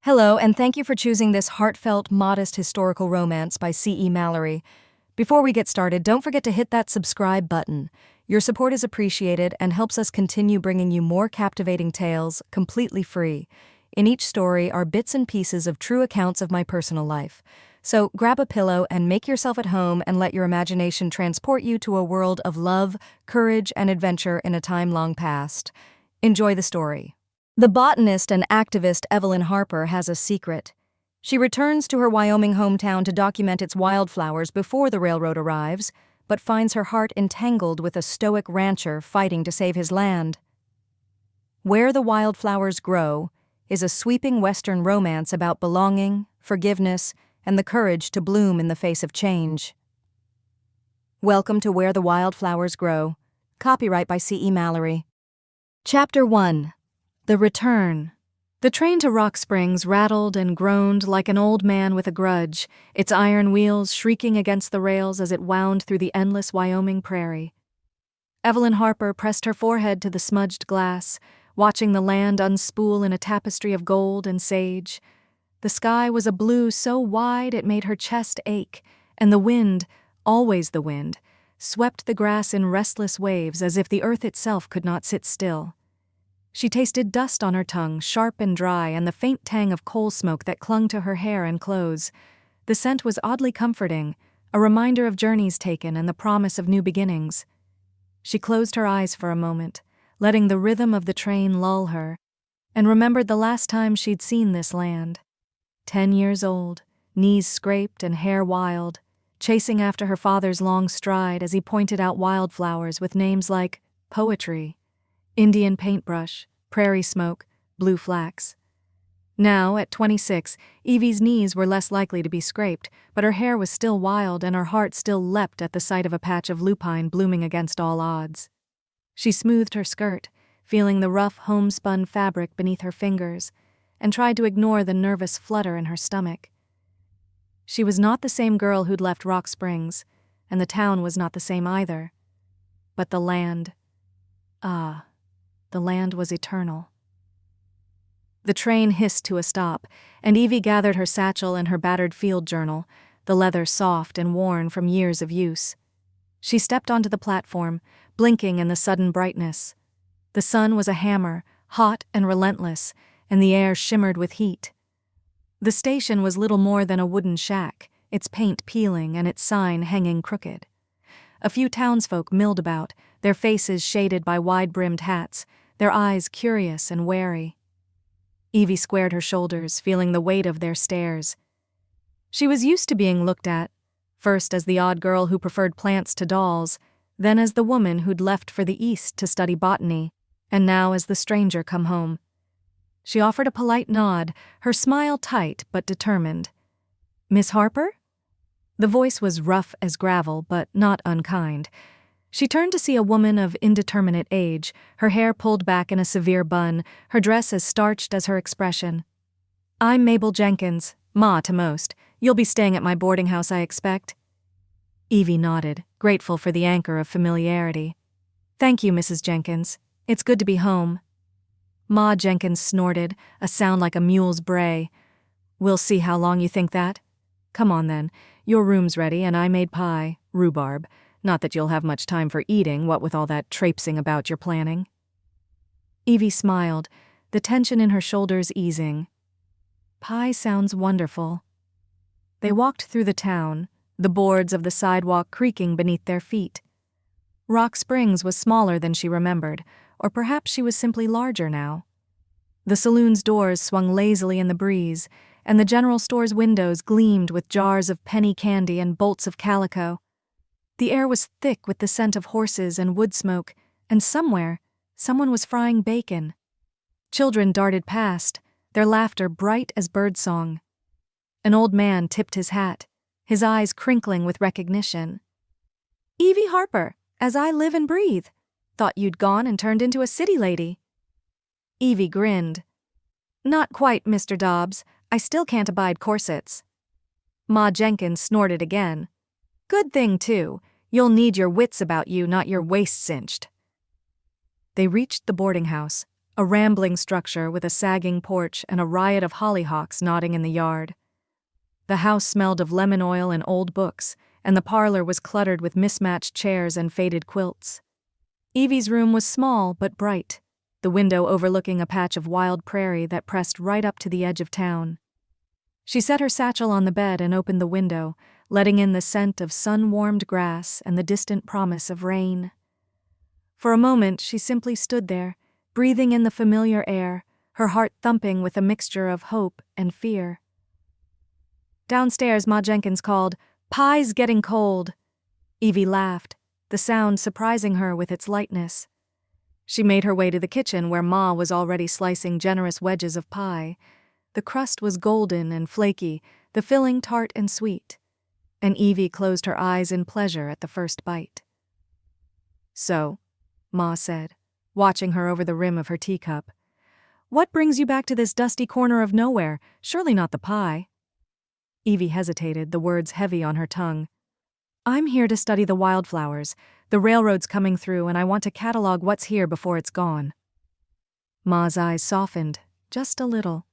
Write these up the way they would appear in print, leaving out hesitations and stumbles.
Hello, and thank you for choosing this heartfelt, modest historical romance by C.E.Mallery. Before we get started, don't forget to hit that subscribe button. Your support is appreciated and helps us continue bringing you more captivating tales, completely free. In each story are bits and pieces of true accounts of my personal life. So grab a pillow and make yourself at home and let your imagination transport you to a world of love, courage, and adventure in a time long past. Enjoy the story. The botanist and activist Evelyn Harper has a secret. She returns to her Wyoming hometown to document its wildflowers before the railroad arrives, but finds her heart entangled with a stoic rancher fighting to save his land. Where the Wildflowers Grow is a sweeping Western romance about belonging, forgiveness, and the courage to bloom in the face of change. Welcome to Where the Wildflowers Grow. Copyright by C.E.Mallery. Chapter 1. The Return. The train to Rock Springs rattled and groaned like an old man with a grudge, its iron wheels shrieking against the rails as it wound through the endless Wyoming prairie. Evelyn Harper pressed her forehead to the smudged glass, watching the land unspool in a tapestry of gold and sage. The sky was a blue so wide it made her chest ache, and the wind, always the wind, swept the grass in restless waves as if the earth itself could not sit still. She tasted dust on her tongue, sharp and dry, and the faint tang of coal smoke that clung to her hair and clothes. The scent was oddly comforting, a reminder of journeys taken and the promise of new beginnings. She closed her eyes for a moment, letting the rhythm of the train lull her, and remembered the last time she'd seen this land. 10 years old, knees scraped and hair wild, chasing after her father's long stride as he pointed out wildflowers with names like poetry, Indian paintbrush, prairie smoke, blue flax. Now, at 26, Evie's knees were less likely to be scraped, but her hair was still wild and her heart still leapt at the sight of a patch of lupine blooming against all odds. She smoothed her skirt, feeling the rough homespun fabric beneath her fingers, and tried to ignore the nervous flutter in her stomach. She was not the same girl who'd left Rock Springs, and the town was not the same either. But the land... the land was eternal. The train hissed to a stop, and Evie gathered her satchel and her battered field journal, the leather soft and worn from years of use. She stepped onto the platform, blinking in the sudden brightness. The sun was a hammer, hot and relentless, and the air shimmered with heat. The station was little more than a wooden shack, its paint peeling and its sign hanging crooked. A few townsfolk milled about, their faces shaded by wide-brimmed hats, their eyes curious and wary. Evie squared her shoulders, feeling the weight of their stares. She was used to being looked at, first as the odd girl who preferred plants to dolls, then as the woman who'd left for the East to study botany, and now as the stranger come home. She offered a polite nod, her smile tight but determined. "Miss Harper?" The voice was rough as gravel, but not unkind. She turned to see a woman of indeterminate age, her hair pulled back in a severe bun, her dress as starched as her expression. "I'm Mabel Jenkins, Ma to most. You'll be staying at my boarding house, I expect." Evie nodded, grateful for the anchor of familiarity. "Thank you, Mrs. Jenkins. It's good to be home." Ma Jenkins snorted, a sound like a mule's bray. "We'll see how long you think that. Come on then. Your room's ready and I made pie, rhubarb. Not that you'll have much time for eating, what with all that traipsing about you're planning." Evie smiled, the tension in her shoulders easing. "Pie sounds wonderful." They walked through the town, the boards of the sidewalk creaking beneath their feet. Rock Springs was smaller than she remembered, or perhaps she was simply larger now. The saloon's doors swung lazily in the breeze, and the general store's windows gleamed with jars of penny candy and bolts of calico. The air was thick with the scent of horses and wood smoke, and somewhere, someone was frying bacon. Children darted past, their laughter bright as birdsong. An old man tipped his hat, his eyes crinkling with recognition. "Evie Harper, as I live and breathe. Thought you'd gone and turned into a city lady." Evie grinned. "Not quite, Mr. Dobbs. I still can't abide corsets." Ma Jenkins snorted again. "Good thing, too. You'll need your wits about you, not your waist cinched." They reached the boarding house, a rambling structure with a sagging porch and a riot of hollyhocks nodding in the yard. The house smelled of lemon oil and old books, and the parlor was cluttered with mismatched chairs and faded quilts. Evie's room was small but bright, the window overlooking a patch of wild prairie that pressed right up to the edge of town. She set her satchel on the bed and opened the window, letting in the scent of sun-warmed grass and the distant promise of rain. For a moment, she simply stood there, breathing in the familiar air, her heart thumping with a mixture of hope and fear. Downstairs, Ma Jenkins called, "Pie's getting cold." Evie laughed, the sound surprising her with its lightness. She made her way to the kitchen where Ma was already slicing generous wedges of pie. The crust was golden and flaky, the filling tart and sweet, and Evie closed her eyes in pleasure at the first bite. "So," Ma said, watching her over the rim of her teacup, "what brings you back to this dusty corner of nowhere? Surely not the pie." Evie hesitated, the words heavy on her tongue. "I'm here to study the wildflowers. The railroad's coming through and I want to catalog what's here before it's gone." Ma's eyes softened, just a little.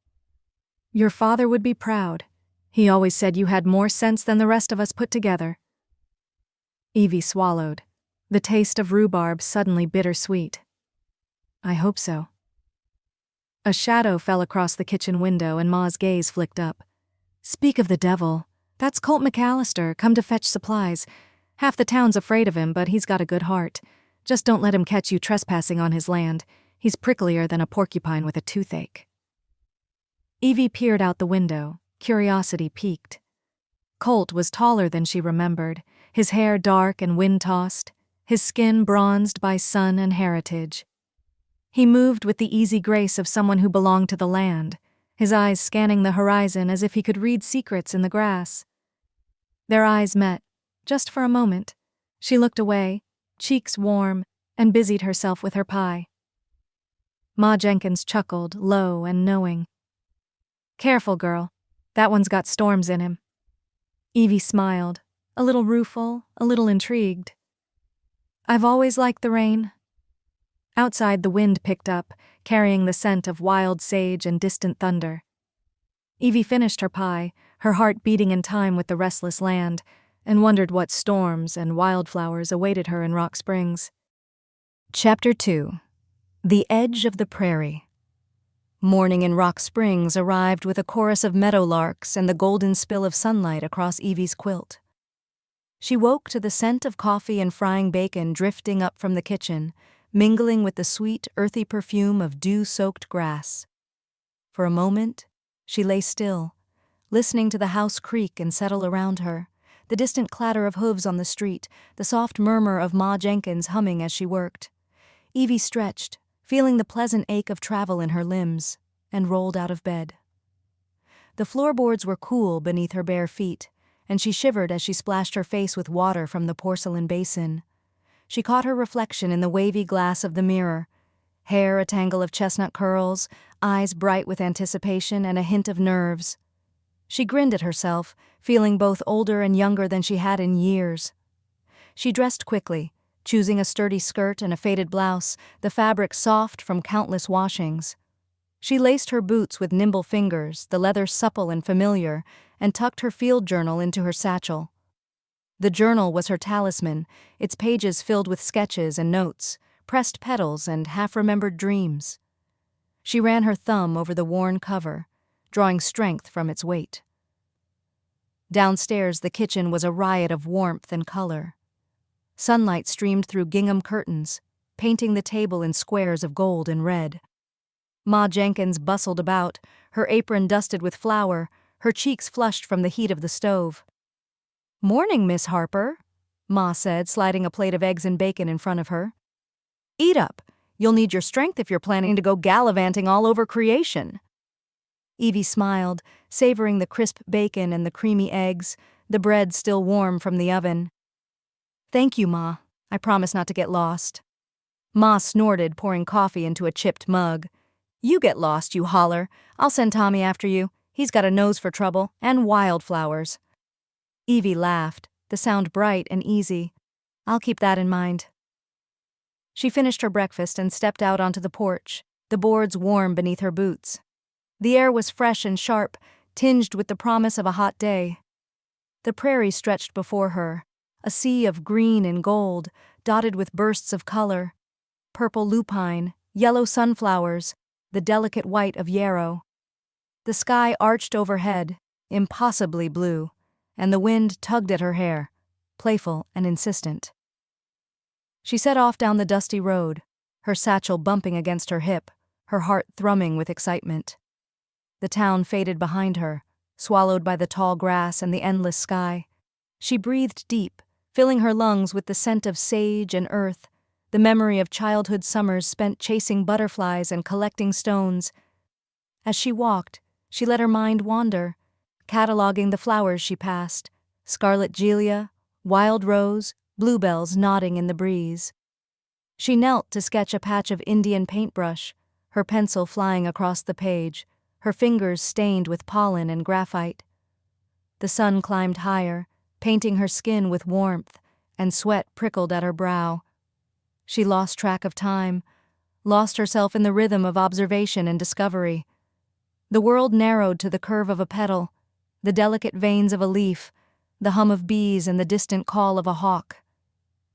"Your father would be proud. He always said you had more sense than the rest of us put together." Evie swallowed, the taste of rhubarb suddenly bittersweet. "I hope so." A shadow fell across the kitchen window and Ma's gaze flicked up. "Speak of the devil. That's Colt McAllister, come to fetch supplies. Half the town's afraid of him, but he's got a good heart. Just don't let him catch you trespassing on his land. He's pricklier than a porcupine with a toothache." Evie peered out the window, curiosity piqued. Colt was taller than she remembered, his hair dark and wind-tossed, his skin bronzed by sun and heritage. He moved with the easy grace of someone who belonged to the land, his eyes scanning the horizon as if he could read secrets in the grass. Their eyes met, just for a moment. She looked away, cheeks warm, and busied herself with her pie. Ma Jenkins chuckled, low and knowing. "Careful, girl. That one's got storms in him." Evie smiled, a little rueful, a little intrigued. "I've always liked the rain." Outside, the wind picked up, carrying the scent of wild sage and distant thunder. Evie finished her pie, her heart beating in time with the restless land, and wondered what storms and wildflowers awaited her in Rock Springs. Chapter 2. The Edge of the Prairie. Morning in Rock Springs arrived with a chorus of meadowlarks and the golden spill of sunlight across Evie's quilt. She woke to the scent of coffee and frying bacon drifting up from the kitchen, mingling with the sweet, earthy perfume of dew-soaked grass. For a moment, she lay still, listening to the house creak and settle around her, the distant clatter of hooves on the street, the soft murmur of Ma Jenkins humming as she worked. Evie stretched, feeling the pleasant ache of travel in her limbs, and rolled out of bed. The floorboards were cool beneath her bare feet, and she shivered as she splashed her face with water from the porcelain basin. She caught her reflection in the wavy glass of the mirror, hair a tangle of chestnut curls, eyes bright with anticipation and a hint of nerves. She grinned at herself, feeling both older and younger than she had in years. She dressed quickly, choosing a sturdy skirt and a faded blouse, the fabric soft from countless washings. She laced her boots with nimble fingers, the leather supple and familiar, and tucked her field journal into her satchel. The journal was her talisman, its pages filled with sketches and notes, pressed petals and half-remembered dreams. She ran her thumb over the worn cover, drawing strength from its weight. Downstairs, the kitchen was a riot of warmth and color. Sunlight streamed through gingham curtains, painting the table in squares of gold and red. Ma Jenkins bustled about, her apron dusted with flour, her cheeks flushed from the heat of the stove. "Morning, Miss Harper," Ma said, sliding a plate of eggs and bacon in front of her. "Eat up. You'll need your strength if you're planning to go gallivanting all over creation." Evie smiled, savoring the crisp bacon and the creamy eggs, the bread still warm from the oven. "Thank you, Ma. I promise not to get lost." Ma snorted, pouring coffee into a chipped mug. "You get lost, you holler. I'll send Tommy after you. He's got a nose for trouble, and wildflowers." Evie laughed, the sound bright and easy. "I'll keep that in mind." She finished her breakfast and stepped out onto the porch, the boards warm beneath her boots. The air was fresh and sharp, tinged with the promise of a hot day. The prairie stretched before her, a sea of green and gold, dotted with bursts of color: purple lupine, yellow sunflowers, the delicate white of yarrow. The sky arched overhead, impossibly blue, and the wind tugged at her hair, playful and insistent. She set off down the dusty road, her satchel bumping against her hip, her heart thrumming with excitement. The town faded behind her, swallowed by the tall grass and the endless sky. She breathed deep, filling her lungs with the scent of sage and earth, the memory of childhood summers spent chasing butterflies and collecting stones. As she walked, she let her mind wander, cataloging the flowers she passed: scarlet gelia, wild rose, bluebells nodding in the breeze. She knelt to sketch a patch of Indian paintbrush, her pencil flying across the page, her fingers stained with pollen and graphite. The sun climbed higher, painting her skin with warmth, and sweat prickled at her brow. She lost track of time, lost herself in the rhythm of observation and discovery. The world narrowed to the curve of a petal, the delicate veins of a leaf, the hum of bees and the distant call of a hawk.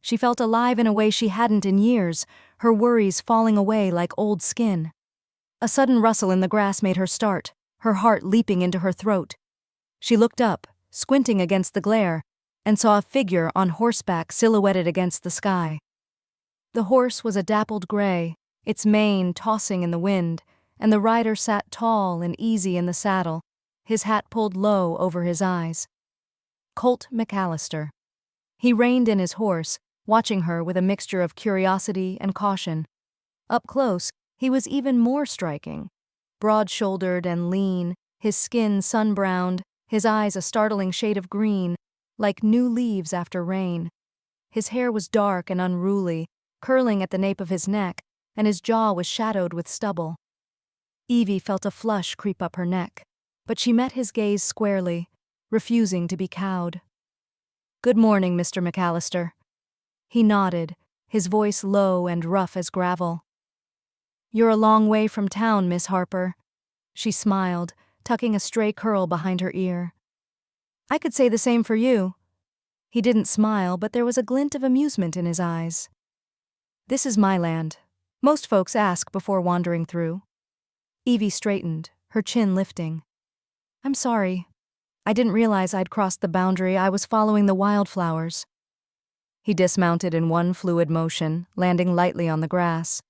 She felt alive in a way she hadn't in years, her worries falling away like old skin. A sudden rustle in the grass made her start, her heart leaping into her throat. She looked up, squinting against the glare, and saw a figure on horseback silhouetted against the sky. The horse was a dappled gray, its mane tossing in the wind, and the rider sat tall and easy in the saddle, his hat pulled low over his eyes. Colt McAllister. He reined in his horse, watching her with a mixture of curiosity and caution. Up close, he was even more striking. Broad-shouldered and lean, his skin sun-browned, his eyes a startling shade of green, like new leaves after rain. His hair was dark and unruly, curling at the nape of his neck, and his jaw was shadowed with stubble. Evie felt a flush creep up her neck, but she met his gaze squarely, refusing to be cowed. "Good morning, Mr. McAllister." He nodded, his voice low and rough as gravel. "You're a long way from town, Miss Harper." She smiled, tucking a stray curl behind her ear. "I could say the same for you." He didn't smile, but there was a glint of amusement in his eyes. "This is my land. Most folks ask before wandering through." Evie straightened, her chin lifting. "I'm sorry. I didn't realize I'd crossed the boundary. I was following the wildflowers." He dismounted in one fluid motion, landing lightly on the grass.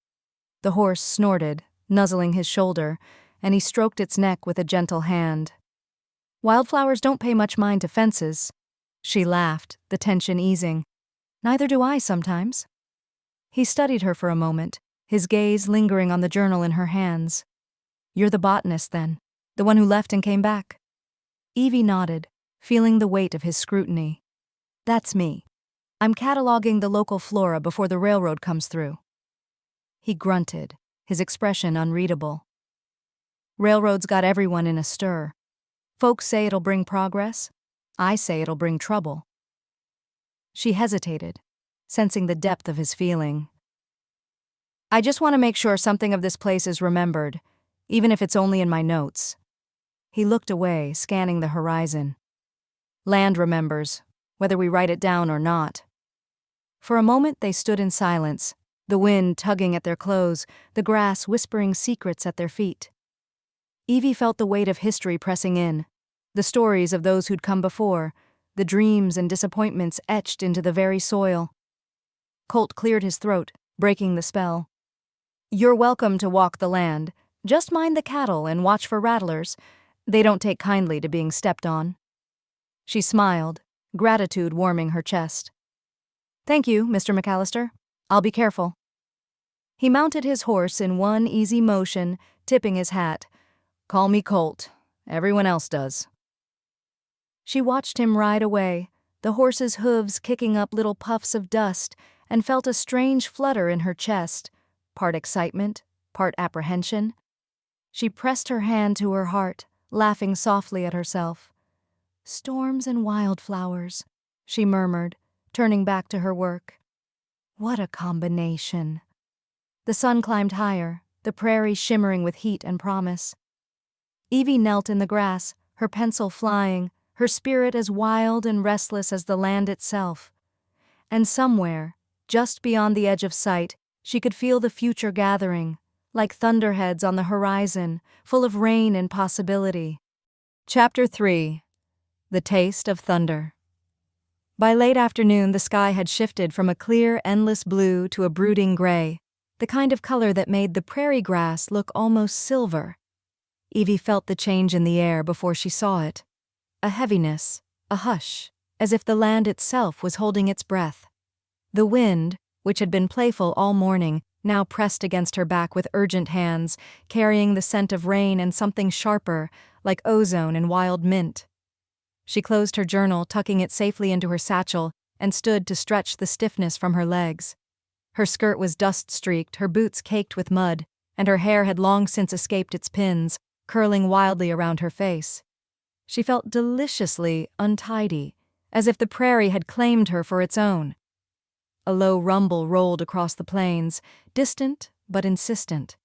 The horse snorted, nuzzling his shoulder, and he stroked its neck with a gentle hand. "Wildflowers don't pay much mind to fences." She laughed, the tension easing. "Neither do I sometimes." He studied her for a moment, his gaze lingering on the journal in her hands. "You're the botanist, then? The one who left and came back?" Evie nodded, feeling the weight of his scrutiny. "That's me. I'm cataloging the local flora before the railroad comes through." He grunted, his expression unreadable. "Railroad's got everyone in a stir. Folks say it'll bring progress. I say it'll bring trouble." She hesitated, sensing the depth of his feeling. "I just want to make sure something of this place is remembered, even if it's only in my notes." He looked away, scanning the horizon. "Land remembers, whether we write it down or not." For a moment they stood in silence, the wind tugging at their clothes, the grass whispering secrets at their feet. Evie felt the weight of history pressing in, the stories of those who'd come before, the dreams and disappointments etched into the very soil. Colt cleared his throat, breaking the spell. "You're welcome to walk the land. Just mind the cattle and watch for rattlers. They don't take kindly to being stepped on." She smiled, gratitude warming her chest. "Thank you, Mr. McAllister. I'll be careful." He mounted his horse in one easy motion, tipping his hat. "Call me Colt. Everyone else does." She watched him ride away, the horse's hooves kicking up little puffs of dust, and felt a strange flutter in her chest, part excitement, part apprehension. She pressed her hand to her heart, laughing softly at herself. "Storms and wildflowers," she murmured, turning back to her work. What a combination. The sun climbed higher, the prairie shimmering with heat and promise. Evie knelt in the grass, her pencil flying, her spirit as wild and restless as the land itself. And somewhere, just beyond the edge of sight, she could feel the future gathering, like thunderheads on the horizon, full of rain and possibility. Chapter 3. The Taste of Thunder. By late afternoon, the sky had shifted from a clear, endless blue to a brooding gray, the kind of color that made the prairie grass look almost silver. Evie felt the change in the air before she saw it. A heaviness, a hush, as if the land itself was holding its breath. The wind, which had been playful all morning, now pressed against her back with urgent hands, carrying the scent of rain and something sharper, like ozone and wild mint. She closed her journal, tucking it safely into her satchel, and stood to stretch the stiffness from her legs. Her skirt was dust-streaked, her boots caked with mud, and her hair had long since escaped its pins, curling wildly around her face. She felt deliciously untidy, as if the prairie had claimed her for its own. A low rumble rolled across the plains, distant but insistent.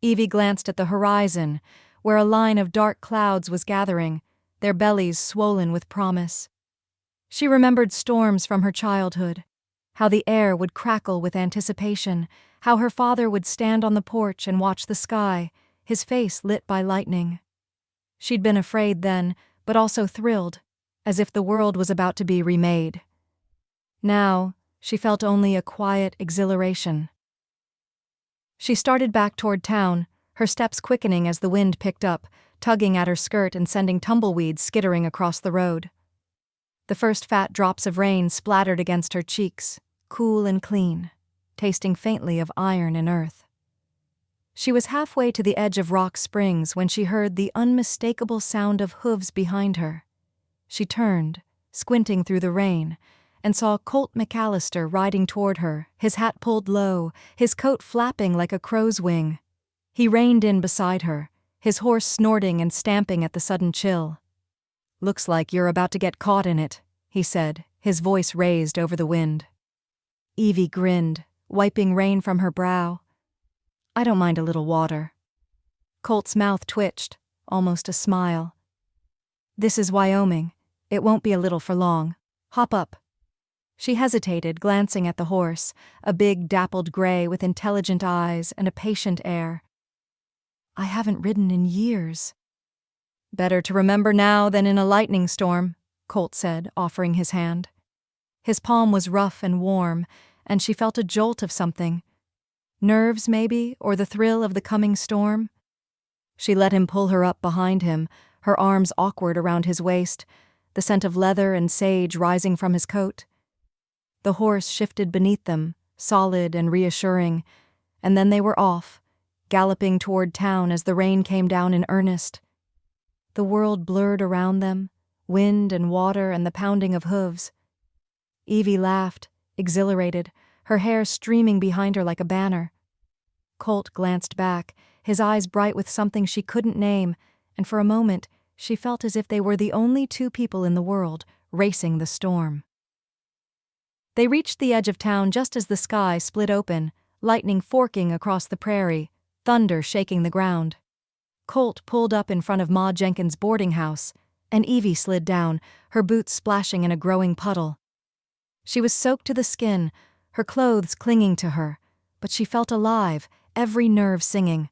Evie glanced at the horizon, where a line of dark clouds was gathering, their bellies swollen with promise. She remembered storms from her childhood, how the air would crackle with anticipation, how her father would stand on the porch and watch the sky, his face lit by lightning. She'd been afraid then, but also thrilled, as if the world was about to be remade. Now, she felt only a quiet exhilaration. She started back toward town, her steps quickening as the wind picked up, tugging at her skirt and sending tumbleweeds skittering across the road. The first fat drops of rain splattered against her cheeks, cool and clean, tasting faintly of iron and earth. She was halfway to the edge of Rock Springs when she heard the unmistakable sound of hooves behind her. She turned, squinting through the rain, and saw Colt McAllister riding toward her, his hat pulled low, his coat flapping like a crow's wing. He reined in beside her, his horse snorting and stamping at the sudden chill. "Looks like you're about to get caught in it," he said, his voice raised over the wind. Evie grinned, wiping rain from her brow. "I don't mind a little water." Colt's mouth twitched, almost a smile. "This is Wyoming. It won't be a little for long. Hop up." She hesitated, glancing at the horse, a big dappled gray with intelligent eyes and a patient air. "I haven't ridden in years." "Better to remember now than in a lightning storm," Colt said, offering his hand. His palm was rough and warm, and she felt a jolt of something. Nerves, maybe, or the thrill of the coming storm? She let him pull her up behind him, her arms awkward around his waist, the scent of leather and sage rising from his coat. The horse shifted beneath them, solid and reassuring, and then they were off, galloping toward town as the rain came down in earnest. The world blurred around them, wind and water and the pounding of hooves. Evie laughed, exhilarated, her hair streaming behind her like a banner. Colt glanced back, his eyes bright with something she couldn't name, and for a moment she felt as if they were the only two people in the world racing the storm. They reached the edge of town just as the sky split open, lightning forking across the prairie, thunder shaking the ground. Colt pulled up in front of Ma Jenkins' boarding house, and Evie slid down, her boots splashing in a growing puddle. She was soaked to the skin, her clothes clinging to her, but she felt alive, every nerve singing.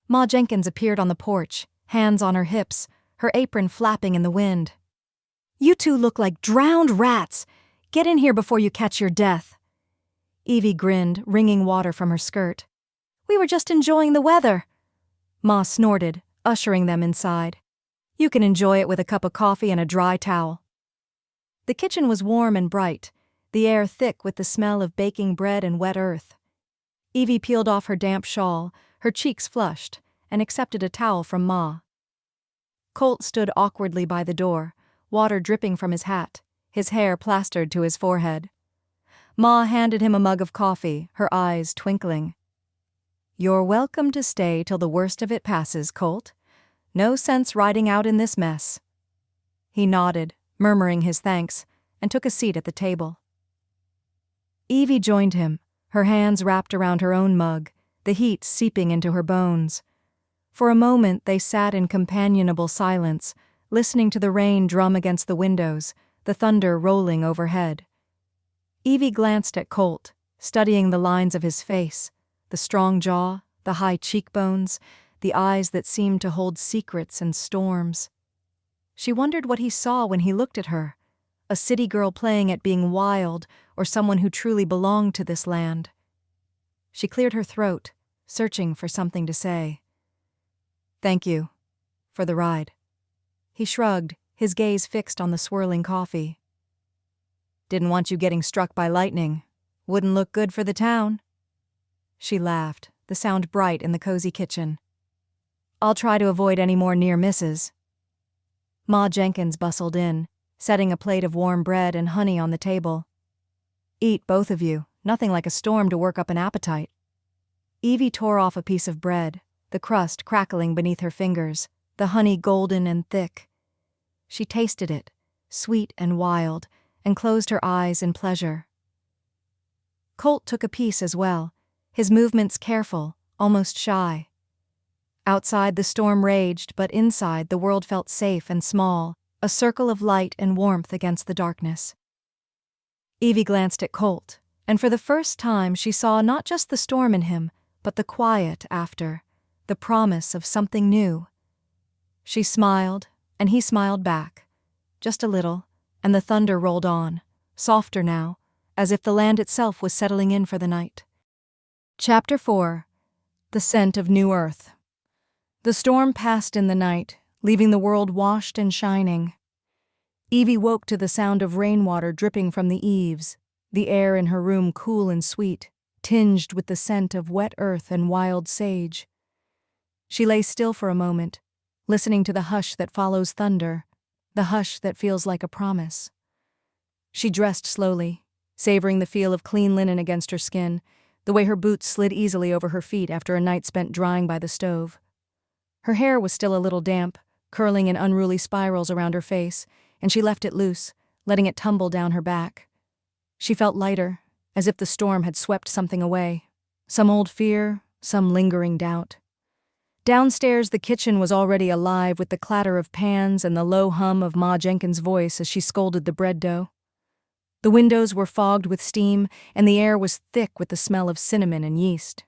Ma Jenkins appeared on the porch, hands on her hips, her apron flapping in the wind. "You two look like drowned rats! Get in here before you catch your death." Evie grinned, wringing water from her skirt. "We were just enjoying the weather." Ma snorted, ushering them inside. "You can enjoy it with a cup of coffee and a dry towel." The kitchen was warm and bright, the air thick with the smell of baking bread and wet earth. Evie peeled off her damp shawl, her cheeks flushed, and accepted a towel from Ma. Colt stood awkwardly by the door, water dripping from his hat, his hair plastered to his forehead. Ma handed him a mug of coffee, her eyes twinkling. "You're welcome to stay till the worst of it passes, Colt. No sense riding out in this mess." He nodded, murmuring his thanks, and took a seat at the table. Evie joined him, her hands wrapped around her own mug, the heat seeping into her bones. For a moment they sat in companionable silence, listening to the rain drum against the windows, the thunder rolling overhead. Evie glanced at Colt, studying the lines of his face, the strong jaw, the high cheekbones, the eyes that seemed to hold secrets and storms. She wondered what he saw when he looked at her, a city girl playing at being wild or someone who truly belonged to this land. She cleared her throat, searching for something to say. "Thank you. For the ride." He shrugged, his gaze fixed on the swirling coffee. "Didn't want you getting struck by lightning. Wouldn't look good for the town." She laughed, the sound bright in the cozy kitchen. "I'll try to avoid any more near misses." Ma Jenkins bustled in, setting a plate of warm bread and honey on the table. "Eat, both of you. Nothing like a storm to work up an appetite." Evie tore off a piece of bread, the crust crackling beneath her fingers, the honey golden and thick. She tasted it, sweet and wild, and closed her eyes in pleasure. Colt took a piece as well, his movements careful, almost shy. Outside the storm raged, but inside the world felt safe and small, a circle of light and warmth against the darkness. Evie glanced at Colt, and for the first time she saw not just the storm in him, but the quiet after, the promise of something new. She smiled, and he smiled back, just a little, and the thunder rolled on, softer now, as if the land itself was settling in for the night. Chapter 4. The Scent of New Earth. The storm passed in the night, leaving the world washed and shining. Evie woke to the sound of rainwater dripping from the eaves, the air in her room cool and sweet, tinged with the scent of wet earth and wild sage. She lay still for a moment, listening to the hush that follows thunder, the hush that feels like a promise. She dressed slowly, savoring the feel of clean linen against her skin, the way her boots slid easily over her feet after a night spent drying by the stove. Her hair was still a little damp, curling in unruly spirals around her face, and she left it loose, letting it tumble down her back. She felt lighter, as if the storm had swept something away, some old fear, some lingering doubt. Downstairs, the kitchen was already alive with the clatter of pans and the low hum of Ma Jenkins' voice as she scolded the bread dough. The windows were fogged with steam, and the air was thick with the smell of cinnamon and yeast.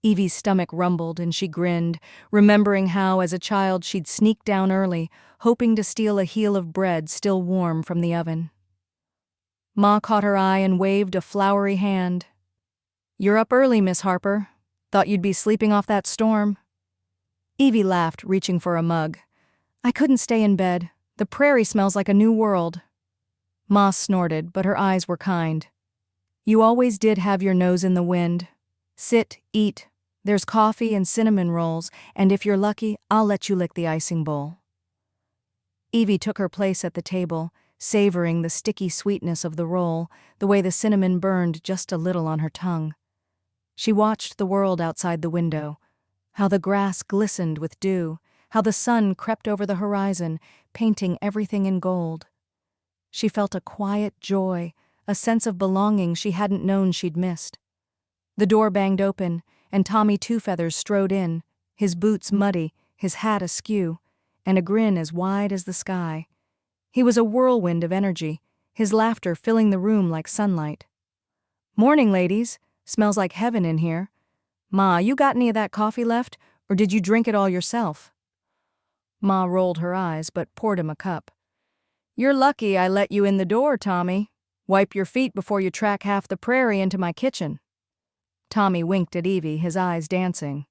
Evie's stomach rumbled and she grinned, remembering how, as a child, she'd sneak down early, hoping to steal a heel of bread still warm from the oven. Ma caught her eye and waved a floury hand. "You're up early, Miss Harper. Thought you'd be sleeping off that storm." Evie laughed, reaching for a mug. "I couldn't stay in bed. The prairie smells like a new world." Ma snorted, but her eyes were kind. "You always did have your nose in the wind. Sit, eat. There's coffee and cinnamon rolls, and if you're lucky, I'll let you lick the icing bowl." Evie took her place at the table, savoring the sticky sweetness of the roll, the way the cinnamon burned just a little on her tongue. She watched the world outside the window, how the grass glistened with dew, how the sun crept over the horizon, painting everything in gold. She felt a quiet joy, a sense of belonging she hadn't known she'd missed. The door banged open, and Tommy Two Feathers strode in, his boots muddy, his hat askew, and a grin as wide as the sky. He was a whirlwind of energy, his laughter filling the room like sunlight. "Morning, ladies. Smells like heaven in here. Ma, you got any of that coffee left, or did you drink it all yourself?" Ma rolled her eyes, but poured him a cup. "You're lucky I let you in the door, Tommy. Wipe your feet before you track half the prairie into my kitchen." Tommy winked at Evie, his eyes dancing.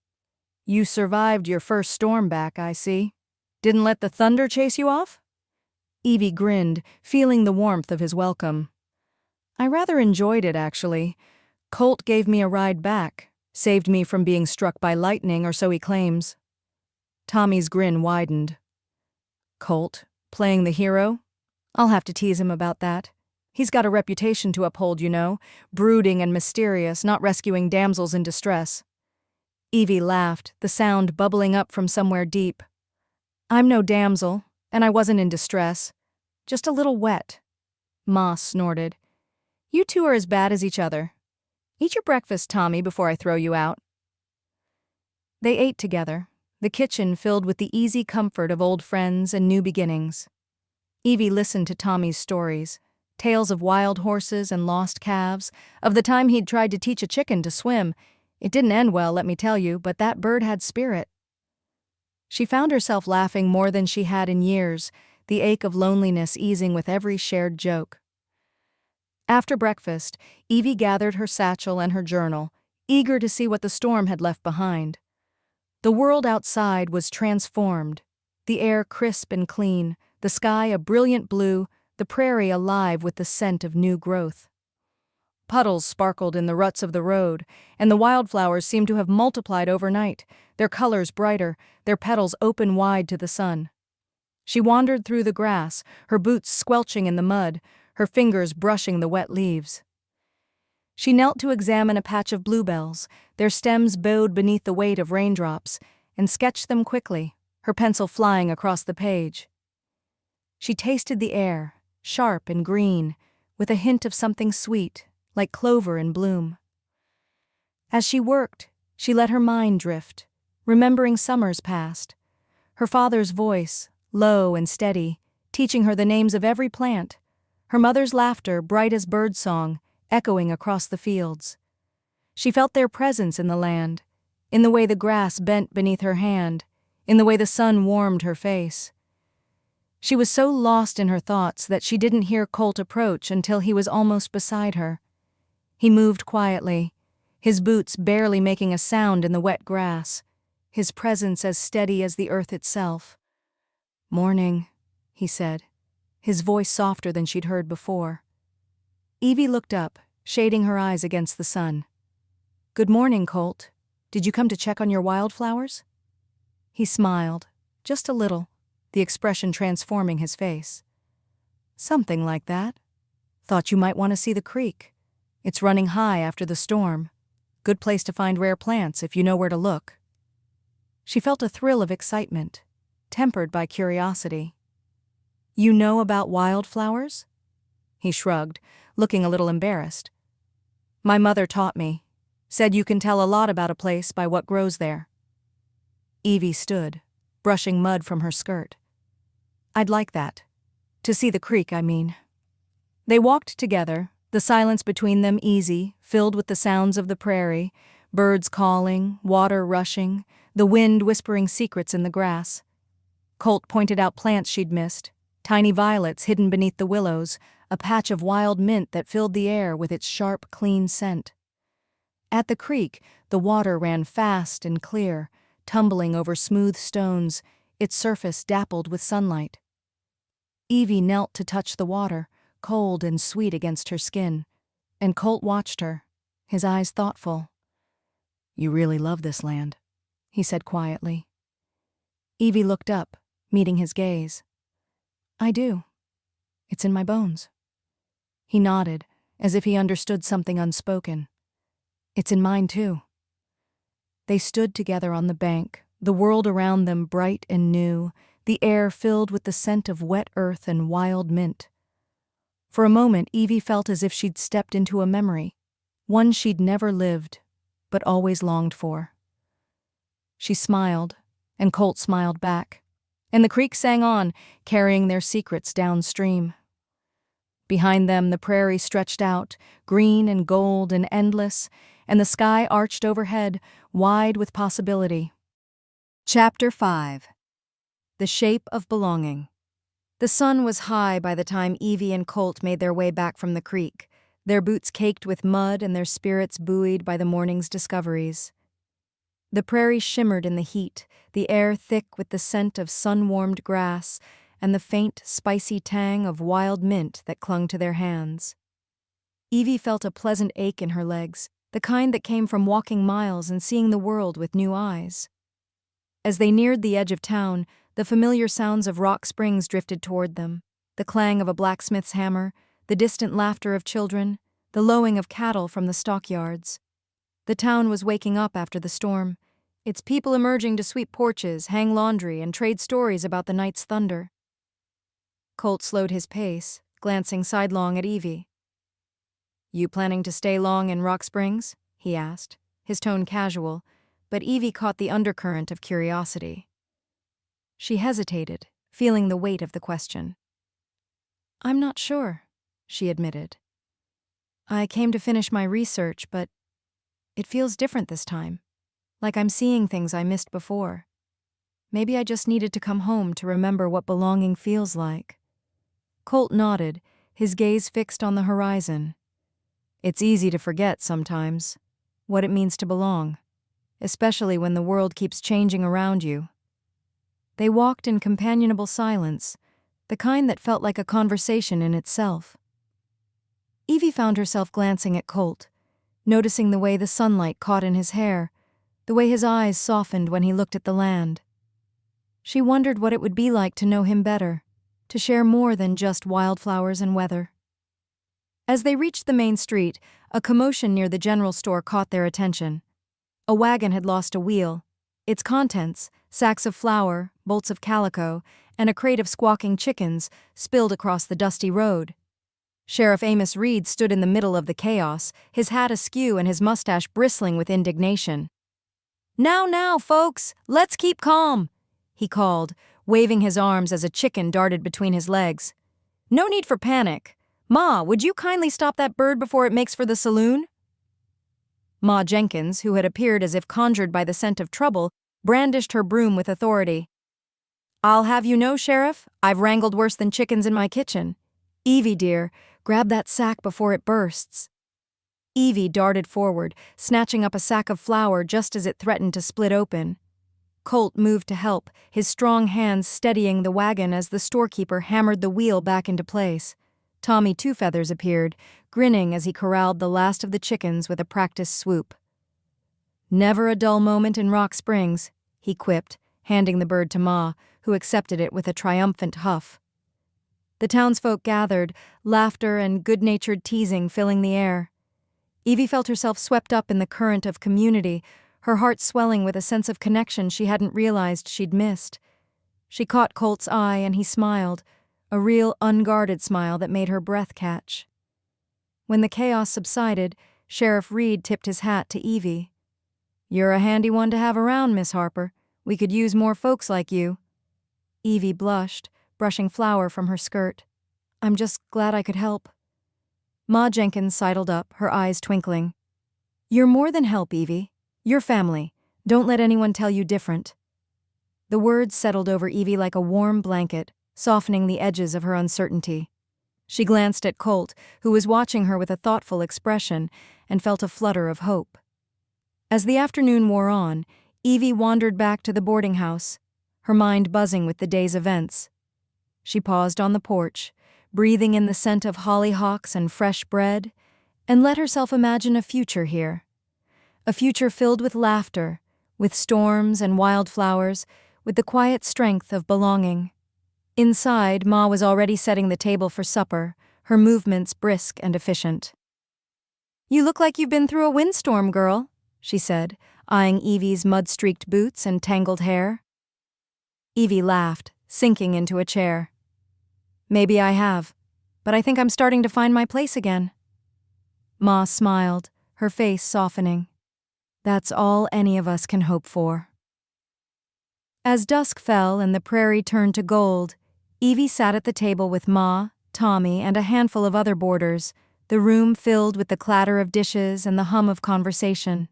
"You survived your first storm back, I see. Didn't let the thunder chase you off?" Evie grinned, feeling the warmth of his welcome. "I rather enjoyed it, actually. Colt gave me a ride back, saved me from being struck by lightning, or so he claims." Tommy's grin widened. "Colt, playing the hero? I'll have to tease him about that. He's got a reputation to uphold, you know, brooding and mysterious, not rescuing damsels in distress." Evie laughed, the sound bubbling up from somewhere deep. "I'm no damsel, and I wasn't in distress. Just a little wet." Ma snorted. "You two are as bad as each other." Eat your breakfast, Tommy, before I throw you out. They ate together, the kitchen filled with the easy comfort of old friends and new beginnings. Evie listened to Tommy's stories, tales of wild horses and lost calves, of the time he'd tried to teach a chicken to swim. It didn't end well, let me tell you, but that bird had spirit. She found herself laughing more than she had in years, the ache of loneliness easing with every shared joke. After breakfast, Evie gathered her satchel and her journal, eager to see what the storm had left behind. The world outside was transformed, the air crisp and clean, the sky a brilliant blue, the prairie alive with the scent of new growth. Puddles sparkled in the ruts of the road, and the wildflowers seemed to have multiplied overnight, their colors brighter, their petals open wide to the sun. She wandered through the grass, her boots squelching in the mud, her fingers brushing the wet leaves. She knelt to examine a patch of bluebells, their stems bowed beneath the weight of raindrops, and sketched them quickly, her pencil flying across the page. She tasted the air, sharp and green, with a hint of something sweet, like clover in bloom. As she worked, she let her mind drift, remembering summers past, her father's voice, low and steady, teaching her the names of every plant, her mother's laughter, bright as birdsong, echoing across the fields. She felt their presence in the land, in the way the grass bent beneath her hand, in the way the sun warmed her face. She was so lost in her thoughts that she didn't hear Colt approach until he was almost beside her. He moved quietly, his boots barely making a sound in the wet grass, his presence as steady as the earth itself. "Morning," he said, his voice softer than she'd heard before. Evie looked up, shading her eyes against the sun. "Good morning, Colt. Did you come to check on your wildflowers?" He smiled, just a little, the expression transforming his face. "Something like that. Thought you might want to see the creek. It's running high after the storm. Good place to find rare plants if you know where to look." She felt a thrill of excitement, tempered by curiosity. "You know about wildflowers?" He shrugged, looking a little embarrassed. "My mother taught me. Said you can tell a lot about a place by what grows there." Evie stood, brushing mud from her skirt. "I'd like that. To see the creek, I mean." They walked together, the silence between them easy, filled with the sounds of the prairie, birds calling, water rushing, the wind whispering secrets in the grass. Colt pointed out plants she'd missed, tiny violets hidden beneath the willows, a patch of wild mint that filled the air with its sharp, clean scent. At the creek, the water ran fast and clear, tumbling over smooth stones, its surface dappled with sunlight. Evie knelt to touch the water, cold and sweet against her skin, and Colt watched her, his eyes thoughtful. "You really love this land," he said quietly. Evie looked up, meeting his gaze. "I do. It's in my bones." He nodded, as if he understood something unspoken. "It's in mine, too." They stood together on the bank, the world around them bright and new, the air filled with the scent of wet earth and wild mint. For a moment, Evie felt as if she'd stepped into a memory, one she'd never lived, but always longed for. She smiled, and Colt smiled back, and the creek sang on, carrying their secrets downstream. Behind them, the prairie stretched out, green and gold and endless, and the sky arched overhead, wide with possibility. Chapter 5. The Shape of Belonging. The sun was high by the time Evie and Colt made their way back from the creek, their boots caked with mud and their spirits buoyed by the morning's discoveries. The prairie shimmered in the heat, the air thick with the scent of sun-warmed grass and the faint, spicy tang of wild mint that clung to their hands. Evie felt a pleasant ache in her legs, the kind that came from walking miles and seeing the world with new eyes. As they neared the edge of town, the familiar sounds of Rock Springs drifted toward them, the clang of a blacksmith's hammer, the distant laughter of children, the lowing of cattle from the stockyards. The town was waking up after the storm, its people emerging to sweep porches, hang laundry, and trade stories about the night's thunder. Colt slowed his pace, glancing sidelong at Evie. "You planning to stay long in Rock Springs?" he asked, his tone casual, but Evie caught the undercurrent of curiosity. She hesitated, feeling the weight of the question. "I'm not sure," she admitted. "I came to finish my research, but it feels different this time, like I'm seeing things I missed before. Maybe I just needed to come home to remember what belonging feels like." Colt nodded, his gaze fixed on the horizon. "It's easy to forget sometimes what it means to belong, especially when the world keeps changing around you." They walked in companionable silence, the kind that felt like a conversation in itself. Evie found herself glancing at Colt, noticing the way the sunlight caught in his hair, the way his eyes softened when he looked at the land. She wondered what it would be like to know him better, to share more than just wildflowers and weather. As they reached the main street, a commotion near the general store caught their attention. A wagon had lost a wheel. Its contents, sacks of flour, bolts of calico, and a crate of squawking chickens, spilled across the dusty road. Sheriff Amos Reed stood in the middle of the chaos, his hat askew and his mustache bristling with indignation. Now, folks, let's keep calm," he called, waving his arms as a chicken darted between his legs. "No need for panic. Ma, would you kindly stop that bird before it makes for the saloon?" Ma Jenkins, who had appeared as if conjured by the scent of trouble, brandished her broom with authority. "I'll have you know, Sheriff, I've wrangled worse than chickens in my kitchen. Evie, dear, grab that sack before it bursts." Evie darted forward, snatching up a sack of flour just as it threatened to split open. Colt moved to help, his strong hands steadying the wagon as the storekeeper hammered the wheel back into place. Tommy Two Feathers appeared, grinning as he corralled the last of the chickens with a practiced swoop. "Never a dull moment in Rock Springs," he quipped, handing the bird to Ma, who accepted it with a triumphant huff. The townsfolk gathered, laughter and good-natured teasing filling the air. Evie felt herself swept up in the current of community, her heart swelling with a sense of connection she hadn't realized she'd missed. She caught Colt's eye and he smiled, a real unguarded smile that made her breath catch. When the chaos subsided, Sheriff Reed tipped his hat to Evie. "You're a handy one to have around, Miss Harper. We could use more folks like you." Evie blushed, brushing flour from her skirt. "I'm just glad I could help." Ma Jenkins sidled up, her eyes twinkling. "You're more than help, Evie. You're family. Don't let anyone tell you different." The words settled over Evie like a warm blanket, softening the edges of her uncertainty. She glanced at Colt, who was watching her with a thoughtful expression, and felt a flutter of hope. As the afternoon wore on, Evie wandered back to the boarding house, her mind buzzing with the day's events. She paused on the porch, breathing in the scent of hollyhocks and fresh bread, and let herself imagine a future here. A future filled with laughter, with storms and wildflowers, with the quiet strength of belonging. Inside, Ma was already setting the table for supper, her movements brisk and efficient. "You look like you've been through a windstorm, girl," she said, eyeing Evie's mud-streaked boots and tangled hair. Evie laughed, sinking into a chair. "Maybe I have, but I think I'm starting to find my place again." Ma smiled, her face softening. "That's all any of us can hope for." As dusk fell and the prairie turned to gold, Evie sat at the table with Ma, Tommy, and a handful of other boarders, the room filled with the clatter of dishes and the hum of conversation.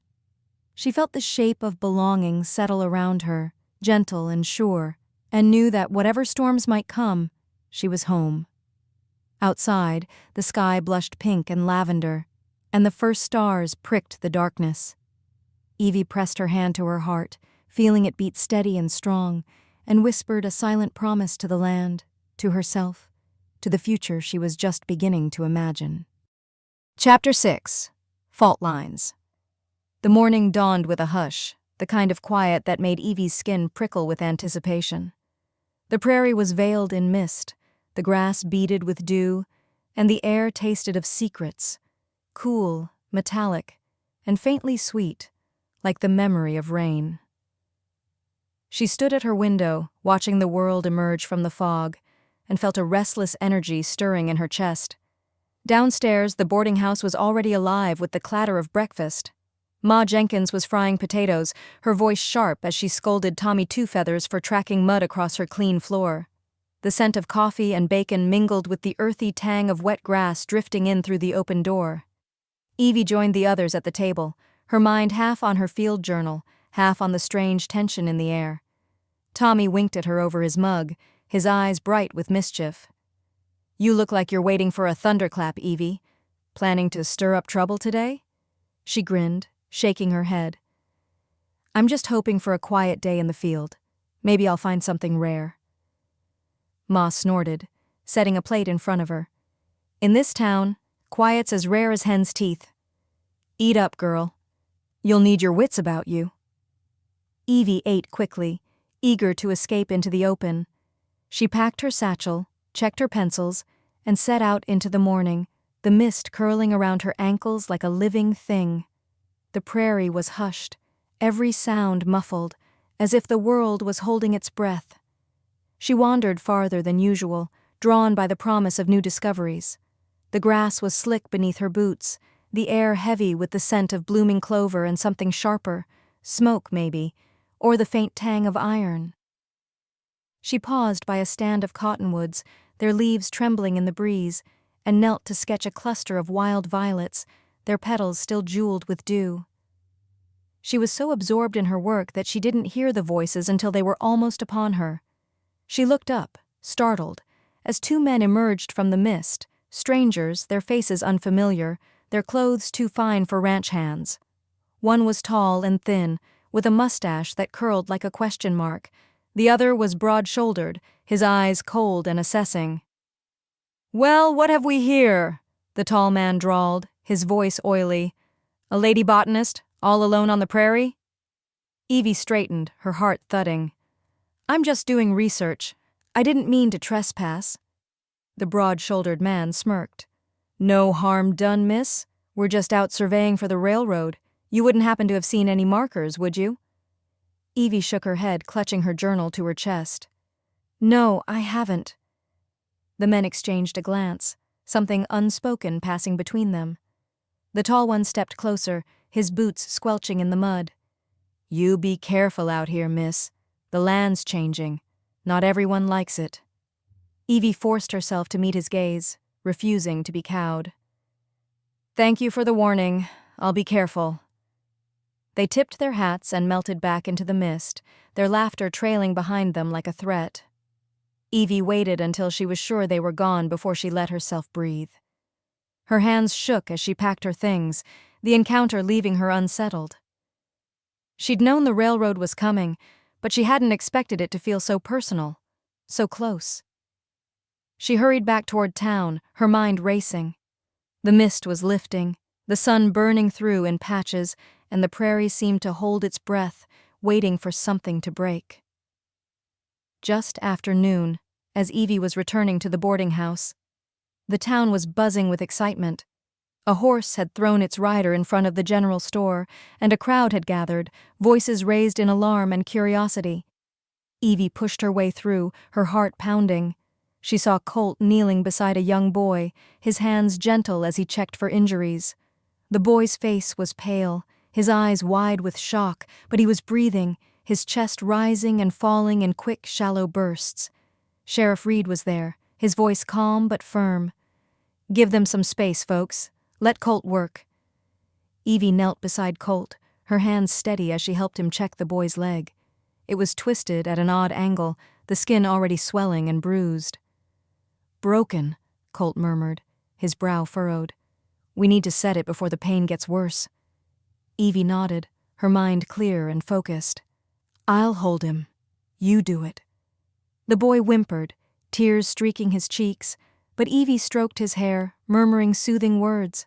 She felt the shape of belonging settle around her, gentle and sure, and knew that whatever storms might come, she was home. Outside, the sky blushed pink and lavender, and the first stars pricked the darkness. Evie pressed her hand to her heart, feeling it beat steady and strong, and whispered a silent promise to the land, to herself, to the future she was just beginning to imagine. Chapter 6. Fault Lines. The morning dawned with a hush, the kind of quiet that made Evie's skin prickle with anticipation. The prairie was veiled in mist, the grass beaded with dew, and the air tasted of secrets, cool, metallic, and faintly sweet, like the memory of rain. She stood at her window, watching the world emerge from the fog, and felt a restless energy stirring in her chest. Downstairs, the boarding house was already alive with the clatter of breakfast. Ma Jenkins was frying potatoes, her voice sharp as she scolded Tommy Two Feathers for tracking mud across her clean floor. The scent of coffee and bacon mingled with the earthy tang of wet grass drifting in through the open door. Evie joined the others at the table, her mind half on her field journal, half on the strange tension in the air. Tommy winked at her over his mug, his eyes bright with mischief. "You look like you're waiting for a thunderclap, Evie. Planning to stir up trouble today?" She grinned, shaking her head. "I'm just hoping for a quiet day in the field. Maybe I'll find something rare." Ma snorted, setting a plate in front of her. "In this town, quiet's as rare as hen's teeth. Eat up, girl. You'll need your wits about you." Evie ate quickly, eager to escape into the open. She packed her satchel, checked her pencils, and set out into the morning, the mist curling around her ankles like a living thing. The prairie was hushed, every sound muffled, as if the world was holding its breath. She wandered farther than usual, drawn by the promise of new discoveries. The grass was slick beneath her boots, the air heavy with the scent of blooming clover and something sharper, smoke maybe, or the faint tang of iron. She paused by a stand of cottonwoods, their leaves trembling in the breeze, and knelt to sketch a cluster of wild violets, their petals still jeweled with dew. She was so absorbed in her work that she didn't hear the voices until they were almost upon her. She looked up, startled, as two men emerged from the mist, strangers, their faces unfamiliar, their clothes too fine for ranch hands. One was tall and thin, with a mustache that curled like a question mark. The other was broad-shouldered, his eyes cold and assessing. "Well, what have we here?" the tall man drawled, his voice oily. "A lady botanist, all alone on the prairie?" Evie straightened, her heart thudding. "I'm just doing research. I didn't mean to trespass." The broad-shouldered man smirked. "No harm done, miss. We're just out surveying for the railroad. You wouldn't happen to have seen any markers, would you?" Evie shook her head, clutching her journal to her chest. "No, I haven't." The men exchanged a glance, something unspoken passing between them. The tall one stepped closer, his boots squelching in the mud. "You be careful out here, miss. The land's changing. Not everyone likes it." Evie forced herself to meet his gaze, refusing to be cowed. "Thank you for the warning. I'll be careful." They tipped their hats and melted back into the mist, their laughter trailing behind them like a threat. Evie waited until she was sure they were gone before she let herself breathe. Her hands shook as she packed her things, the encounter leaving her unsettled. She'd known the railroad was coming, but she hadn't expected it to feel so personal, so close. She hurried back toward town, her mind racing. The mist was lifting, the sun burning through in patches, and the prairie seemed to hold its breath, waiting for something to break. Just after noon, as Evie was returning to the boarding house, the town was buzzing with excitement. A horse had thrown its rider in front of the general store, and a crowd had gathered, voices raised in alarm and curiosity. Evie pushed her way through, her heart pounding. She saw Colt kneeling beside a young boy, his hands gentle as he checked for injuries. The boy's face was pale, his eyes wide with shock, but he was breathing, his chest rising and falling in quick, shallow bursts. Sheriff Reed was there, his voice calm but firm. "Give them some space, folks. Let Colt work." Evie knelt beside Colt, her hands steady as she helped him check the boy's leg. It was twisted at an odd angle, the skin already swelling and bruised. "Broken," Colt murmured, his brow furrowed. "We need to set it before the pain gets worse." Evie nodded, her mind clear and focused. "I'll hold him. You do it." The boy whimpered, tears streaking his cheeks, but Evie stroked his hair, murmuring soothing words.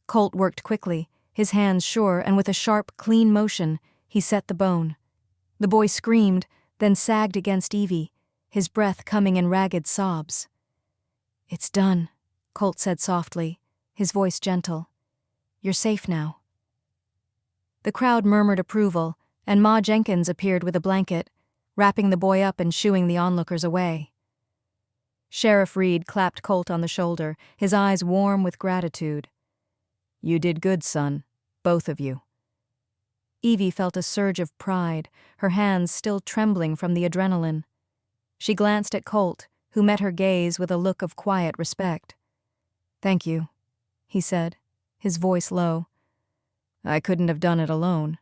Colt worked quickly, his hands sure, and with a sharp, clean motion, he set the bone. The boy screamed, then sagged against Evie, his breath coming in ragged sobs. "It's done," Colt said softly, his voice gentle. "You're safe now." The crowd murmured approval, and Ma Jenkins appeared with a blanket, wrapping the boy up and shooing the onlookers away. Sheriff Reed clapped Colt on the shoulder, his eyes warm with gratitude. "You did good, son. Both of you." Evie felt a surge of pride, her hands still trembling from the adrenaline. She glanced at Colt, who met her gaze with a look of quiet respect. "Thank you," he said, his voice low. "I couldn't have done it alone."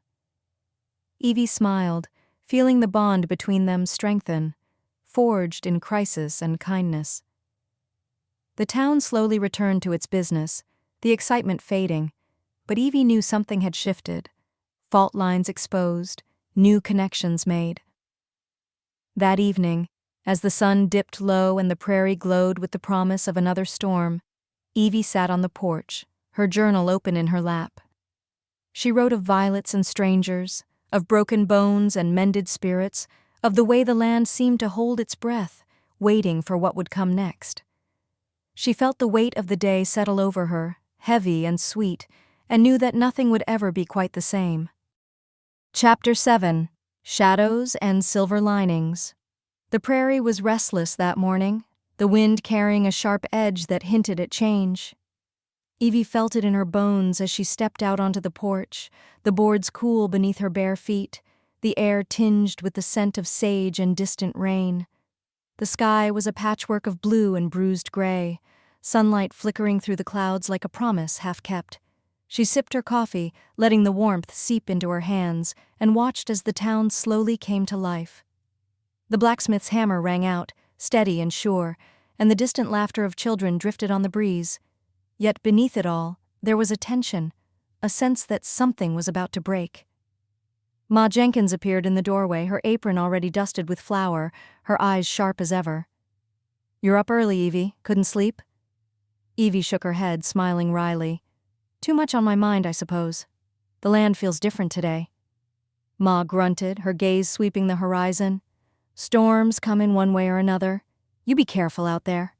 Evie smiled, feeling the bond between them strengthen, forged in crisis and kindness. The town slowly returned to its business, the excitement fading, but Evie knew something had shifted. Fault lines exposed, new connections made. That evening, as the sun dipped low and the prairie glowed with the promise of another storm, Evie sat on the porch, her journal open in her lap. She wrote of violets and strangers, of broken bones and mended spirits, of the way the land seemed to hold its breath, waiting for what would come next. She felt the weight of the day settle over her, heavy and sweet, and knew that nothing would ever be quite the same. Chapter 7. Shadows and Silver Linings. The prairie was restless that morning, the wind carrying a sharp edge that hinted at change. Evie felt it in her bones as she stepped out onto the porch, the boards cool beneath her bare feet, the air tinged with the scent of sage and distant rain. The sky was a patchwork of blue and bruised gray, sunlight flickering through the clouds like a promise half kept. She sipped her coffee, letting the warmth seep into her hands, and watched as the town slowly came to life. The blacksmith's hammer rang out, steady and sure, and the distant laughter of children drifted on the breeze. Yet beneath it all, there was a tension, a sense that something was about to break. Ma Jenkins appeared in the doorway, her apron already dusted with flour, her eyes sharp as ever. "You're up early, Evie. Couldn't sleep?" Evie shook her head, smiling wryly. "Too much on my mind, I suppose. The land feels different today." Ma grunted, her gaze sweeping the horizon. "Storms come in one way or another. You be careful out there."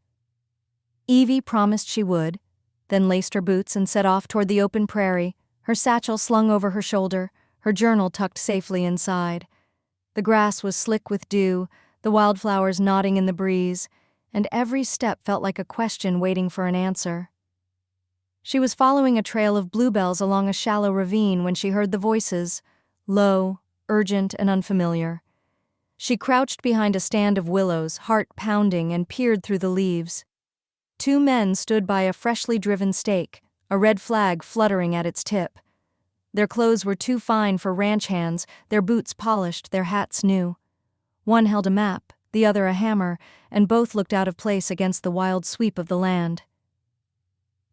Evie promised she would, then laced her boots and set off toward the open prairie, her satchel slung over her shoulder, her journal tucked safely inside. The grass was slick with dew, the wildflowers nodding in the breeze, and every step felt like a question waiting for an answer. She was following a trail of bluebells along a shallow ravine when she heard the voices, low, urgent, and unfamiliar. She crouched behind a stand of willows, heart pounding, and peered through the leaves. 2 men stood by a freshly driven stake, a red flag fluttering at its tip. Their clothes were too fine for ranch hands, their boots polished, their hats new. One held a map, the other a hammer, and both looked out of place against the wild sweep of the land.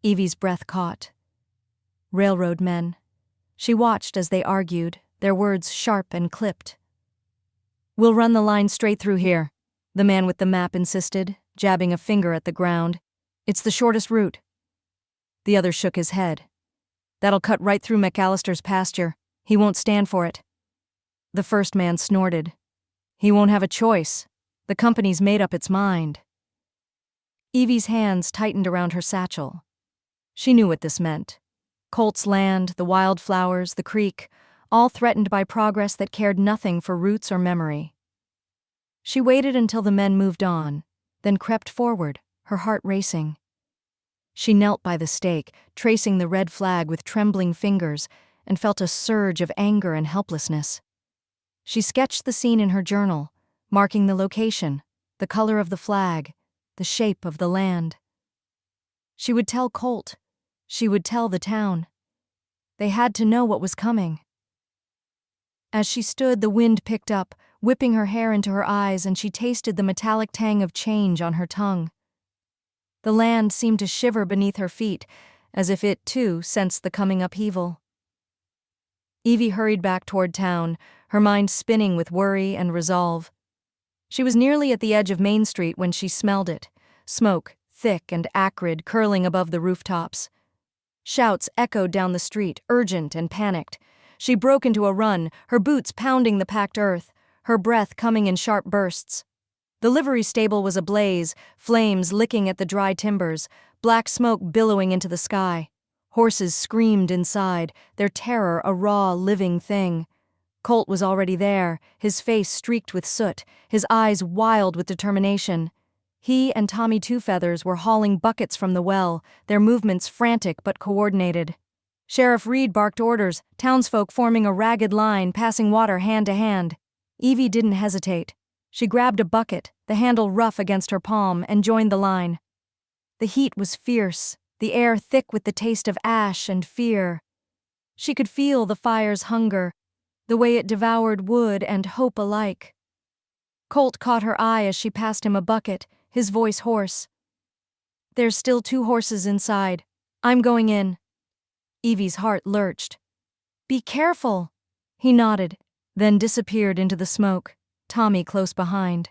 Evie's breath caught. Railroad men. She watched as they argued, their words sharp and clipped. "We'll run the line straight through here," the man with the map insisted, jabbing a finger at the ground. "It's the shortest route." The other shook his head. "That'll cut right through McAllister's pasture. He won't stand for it." The first man snorted. "He won't have a choice. The company's made up its mind." Evie's hands tightened around her satchel. She knew what this meant. Colt's land, the wildflowers, the creek, all threatened by progress that cared nothing for roots or memory. She waited until the men moved on, then crept forward, her heart racing. She knelt by the stake, tracing the red flag with trembling fingers, and felt a surge of anger and helplessness. She sketched the scene in her journal, marking the location, the color of the flag, the shape of the land. She would tell Colt. She would tell the town. They had to know what was coming. As she stood, the wind picked up, whipping her hair into her eyes, and she tasted the metallic tang of change on her tongue. The land seemed to shiver beneath her feet, as if it, too, sensed the coming upheaval. Evie hurried back toward town, her mind spinning with worry and resolve. She was nearly at the edge of Main Street when she smelled it, smoke, thick and acrid, curling above the rooftops. Shouts echoed down the street, urgent and panicked. She broke into a run, her boots pounding the packed earth, her breath coming in sharp bursts. The livery stable was ablaze, flames licking at the dry timbers, black smoke billowing into the sky. Horses screamed inside, their terror a raw, living thing. Colt was already there, his face streaked with soot, his eyes wild with determination. He and Tommy Two Feathers were hauling buckets from the well, their movements frantic but coordinated. Sheriff Reed barked orders, townsfolk forming a ragged line, passing water hand to hand. Evie didn't hesitate. She grabbed a bucket, the handle rough against her palm, and joined the line. The heat was fierce, the air thick with the taste of ash and fear. She could feel the fire's hunger, the way it devoured wood and hope alike. Colt caught her eye as she passed him a bucket, his voice hoarse. "There's still 2 horses inside. I'm going in." Evie's heart lurched. "Be careful." He nodded, then disappeared into the smoke, Tommy close behind.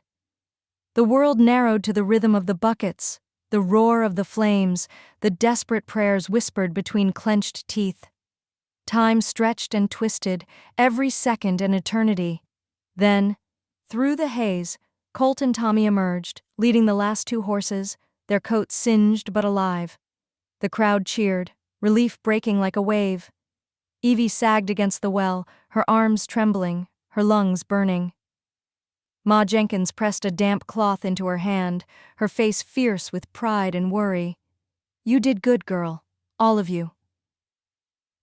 The world narrowed to the rhythm of the buckets, the roar of the flames, the desperate prayers whispered between clenched teeth. Time stretched and twisted, every second an eternity. Then, through the haze, Colt and Tommy emerged, leading the last 2 horses, their coats singed but alive. The crowd cheered, relief breaking like a wave. Evie sagged against the well, her arms trembling, her lungs burning. Ma Jenkins pressed a damp cloth into her hand, her face fierce with pride and worry. "You did good, girl. All of you."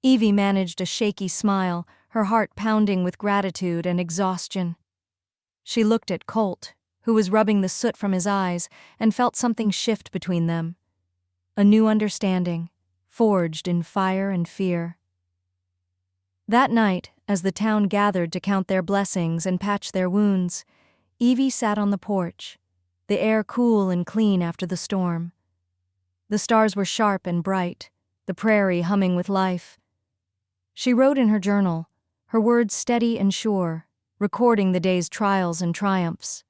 Evie managed a shaky smile, her heart pounding with gratitude and exhaustion. She looked at Colt, who was rubbing the soot from his eyes, and felt something shift between them. A new understanding, forged in fire and fear. That night, as the town gathered to count their blessings and patch their wounds, Evie sat on the porch, the air cool and clean after the storm. The stars were sharp and bright, the prairie humming with life. She wrote in her journal, her words steady and sure, recording the day's trials and triumphs.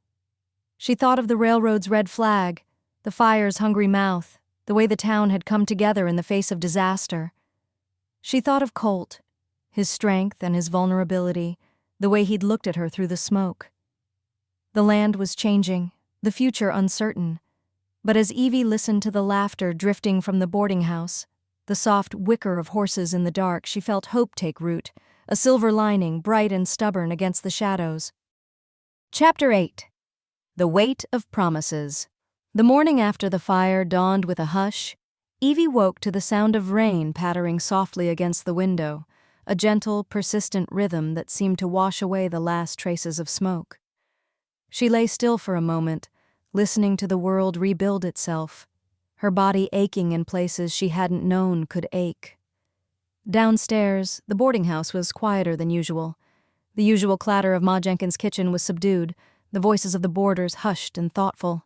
She thought of the railroad's red flag, the fire's hungry mouth, the way the town had come together in the face of disaster. She thought of Colt, his strength and his vulnerability, the way he'd looked at her through the smoke. The land was changing, the future uncertain. But as Evie listened to the laughter drifting from the boarding house, the soft whicker of horses in the dark, she felt hope take root, a silver lining bright and stubborn against the shadows. Chapter 8. The Weight of Promises. The morning after the fire dawned with a hush, Evie woke to the sound of rain pattering softly against the window, a gentle, persistent rhythm that seemed to wash away the last traces of smoke. She lay still for a moment, listening to the world rebuild itself, her body aching in places she hadn't known could ache. Downstairs, the boarding house was quieter than usual. The usual clatter of Ma Jenkins' kitchen was subdued, the voices of the boarders hushed and thoughtful.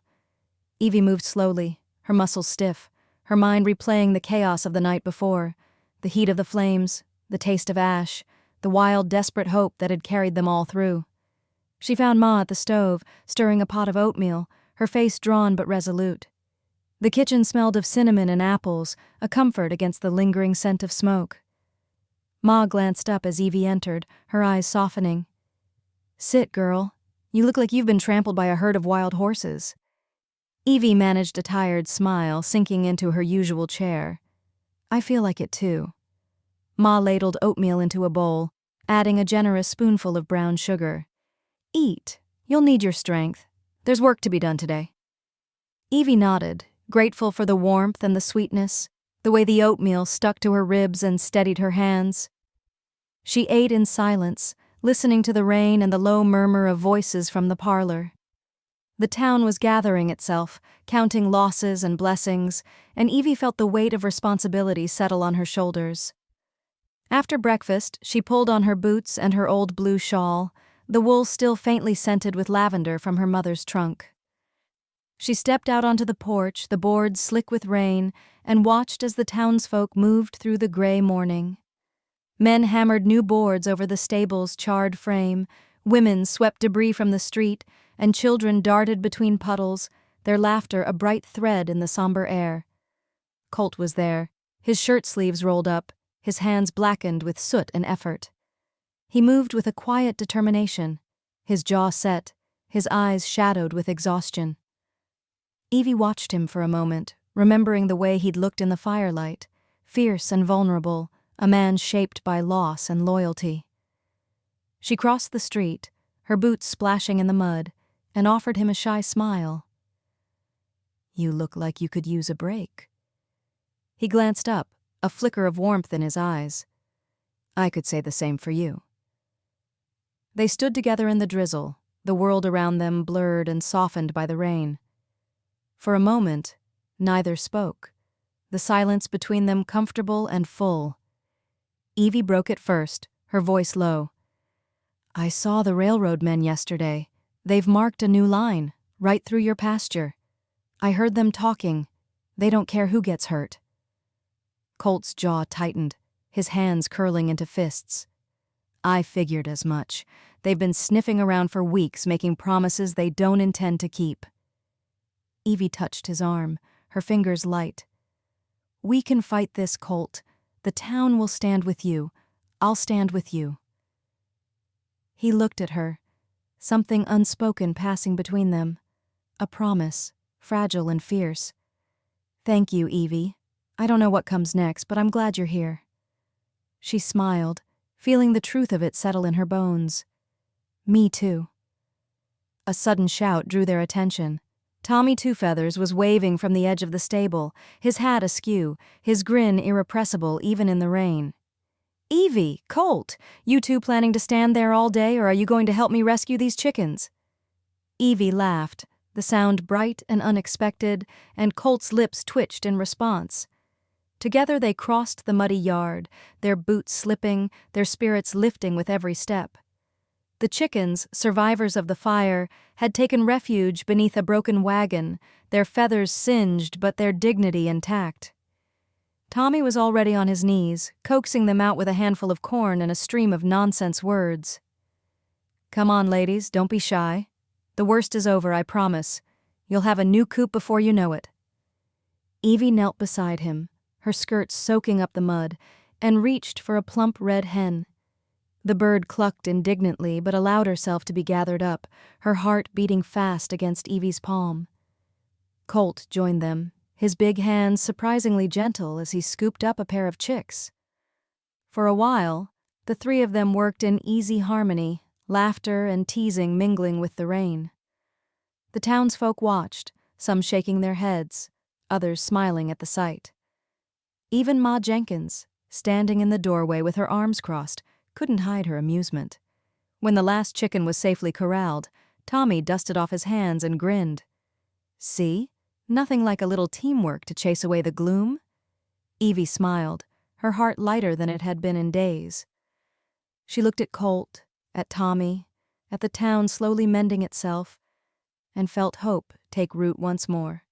Evie moved slowly, her muscles stiff, her mind replaying the chaos of the night before, the heat of the flames, the taste of ash, the wild, desperate hope that had carried them all through. She found Ma at the stove, stirring a pot of oatmeal, her face drawn but resolute. The kitchen smelled of cinnamon and apples, a comfort against the lingering scent of smoke. Ma glanced up as Evie entered, her eyes softening. "Sit, girl. You look like you've been trampled by a herd of wild horses." Evie managed a tired smile, sinking into her usual chair. "I feel like it too." Ma ladled oatmeal into a bowl, adding a generous spoonful of brown sugar. "Eat. You'll need your strength. There's work to be done today." Evie nodded, grateful for the warmth and the sweetness, the way the oatmeal stuck to her ribs and steadied her hands. She ate in silence, listening to the rain and the low murmur of voices from the parlor. The town was gathering itself, counting losses and blessings, and Evie felt the weight of responsibility settle on her shoulders. After breakfast, she pulled on her boots and her old blue shawl, the wool still faintly scented with lavender from her mother's trunk. She stepped out onto the porch, the boards slick with rain, and watched as the townsfolk moved through the gray morning. Men hammered new boards over the stable's charred frame, women swept debris from the street, and children darted between puddles, their laughter a bright thread in the somber air. Colt was there, his shirt sleeves rolled up, his hands blackened with soot and effort. He moved with a quiet determination, his jaw set, his eyes shadowed with exhaustion. Evie watched him for a moment, remembering the way he'd looked in the firelight, fierce and vulnerable, a man shaped by loss and loyalty. She crossed the street, her boots splashing in the mud, and offered him a shy smile. You look like you could use a break." He glanced up, a flicker of warmth in his eyes. "I could say the same for you." They stood together in the drizzle, the world around them blurred and softened by the rain. For a moment, neither spoke, the silence between them comfortable and full. Evie broke it first, her voice low. "I saw the railroad men yesterday. They've marked a new line, right through your pasture. I heard them talking. They don't care who gets hurt." Colt's jaw tightened, his hands curling into fists. "I figured as much. They've been sniffing around for weeks, making promises they don't intend to keep." Evie touched his arm, her fingers light. "We can fight this, Colt. The town will stand with you. I'll stand with you." He looked at her, something unspoken passing between them. A promise, fragile and fierce. "Thank you, Evie. I don't know what comes next, but I'm glad you're here." She smiled, feeling the truth of it settle in her bones. "Me too." A sudden shout drew their attention. Tommy Two Feathers was waving from the edge of the stable, his hat askew, his grin irrepressible even in the rain. "Evie, Colt, you two planning to stand there all day, or are you going to help me rescue these chickens?" Evie laughed, the sound bright and unexpected, and Colt's lips twitched in response. Together they crossed the muddy yard, their boots slipping, their spirits lifting with every step. The chickens, survivors of the fire, had taken refuge beneath a broken wagon, their feathers singed but their dignity intact. Tommy was already on his knees, coaxing them out with a handful of corn and a stream of nonsense words. "Come on, ladies, don't be shy. The worst is over, I promise. You'll have a new coop before you know it." Evie knelt beside him, her skirts soaking up the mud, and reached for a plump red hen. The bird clucked indignantly but allowed herself to be gathered up, her heart beating fast against Evie's palm. Colt joined them, his big hands surprisingly gentle as he scooped up a pair of chicks. For a while, the three of them worked in easy harmony, laughter and teasing mingling with the rain. The townsfolk watched, some shaking their heads, others smiling at the sight. Even Ma Jenkins, standing in the doorway with her arms crossed, couldn't hide her amusement. When the last chicken was safely corralled, Tommy dusted off his hands and grinned. "See? Nothing like a little teamwork to chase away the gloom?" Evie smiled, her heart lighter than it had been in days. She looked at Colt, at Tommy, at the town slowly mending itself, and felt hope take root once more.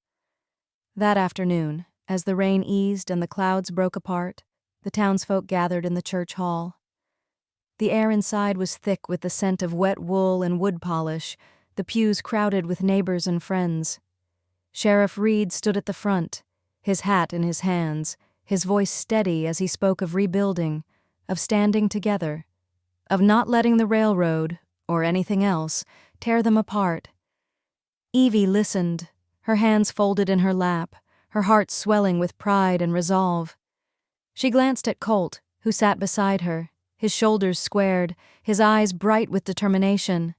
That afternoon, as the rain eased and the clouds broke apart, the townsfolk gathered in the church hall. The air inside was thick with the scent of wet wool and wood polish, the pews crowded with neighbors and friends. Sheriff Reed stood at the front, his hat in his hands, his voice steady as he spoke of rebuilding, of standing together, of not letting the railroad, or anything else, tear them apart. Evie listened, her hands folded in her lap, her heart swelling with pride and resolve. She glanced at Colt, who sat beside her, his shoulders squared, his eyes bright with determination.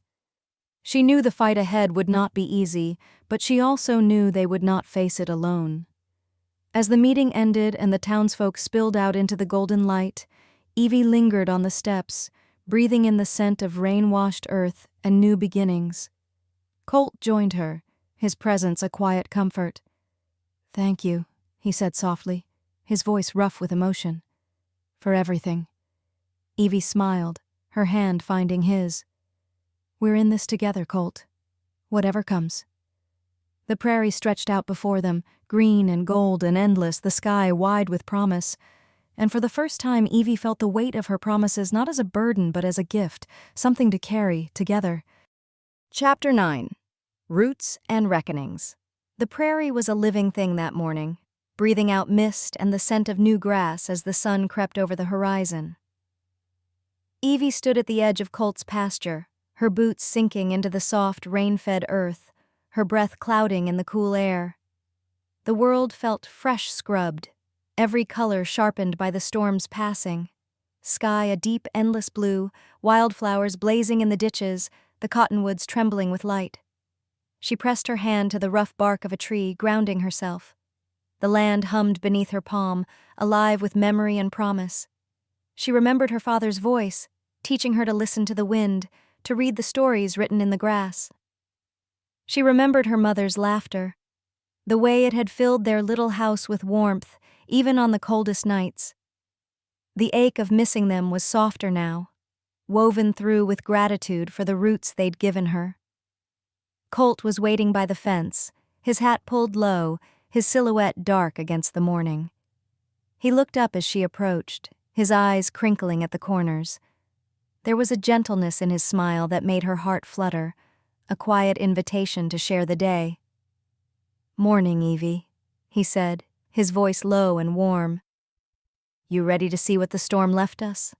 She knew the fight ahead would not be easy, but she also knew they would not face it alone. As the meeting ended and the townsfolk spilled out into the golden light, Evie lingered on the steps, breathing in the scent of rain-washed earth and new beginnings. Colt joined her, his presence a quiet comfort. "Thank you," he said softly, his voice rough with emotion. "For everything." Evie smiled, her hand finding his. "We're in this together, Colt. Whatever comes." The prairie stretched out before them, green and gold and endless, the sky wide with promise. And for the first time, Evie felt the weight of her promises not as a burden but as a gift, something to carry together. Chapter 9. Roots and Reckonings. The prairie was a living thing that morning, breathing out mist and the scent of new grass as the sun crept over the horizon. Evie stood at the edge of Colt's pasture, her boots sinking into the soft, rain-fed earth, her breath clouding in the cool air. The world felt fresh scrubbed, every color sharpened by the storm's passing. Sky a deep, endless blue, wildflowers blazing in the ditches, the cottonwoods trembling with light. She pressed her hand to the rough bark of a tree, grounding herself. The land hummed beneath her palm, alive with memory and promise. She remembered her father's voice, teaching her to listen to the wind, to read the stories written in the grass. She remembered her mother's laughter, the way it had filled their little house with warmth, even on the coldest nights. The ache of missing them was softer now, woven through with gratitude for the roots they'd given her. Colt was waiting by the fence, his hat pulled low, his silhouette dark against the morning. He looked up as she approached, his eyes crinkling at the corners. There was a gentleness in his smile that made her heart flutter, a quiet invitation to share the day. "Morning, Evie," he said, his voice low and warm. "You ready to see what the storm left us?"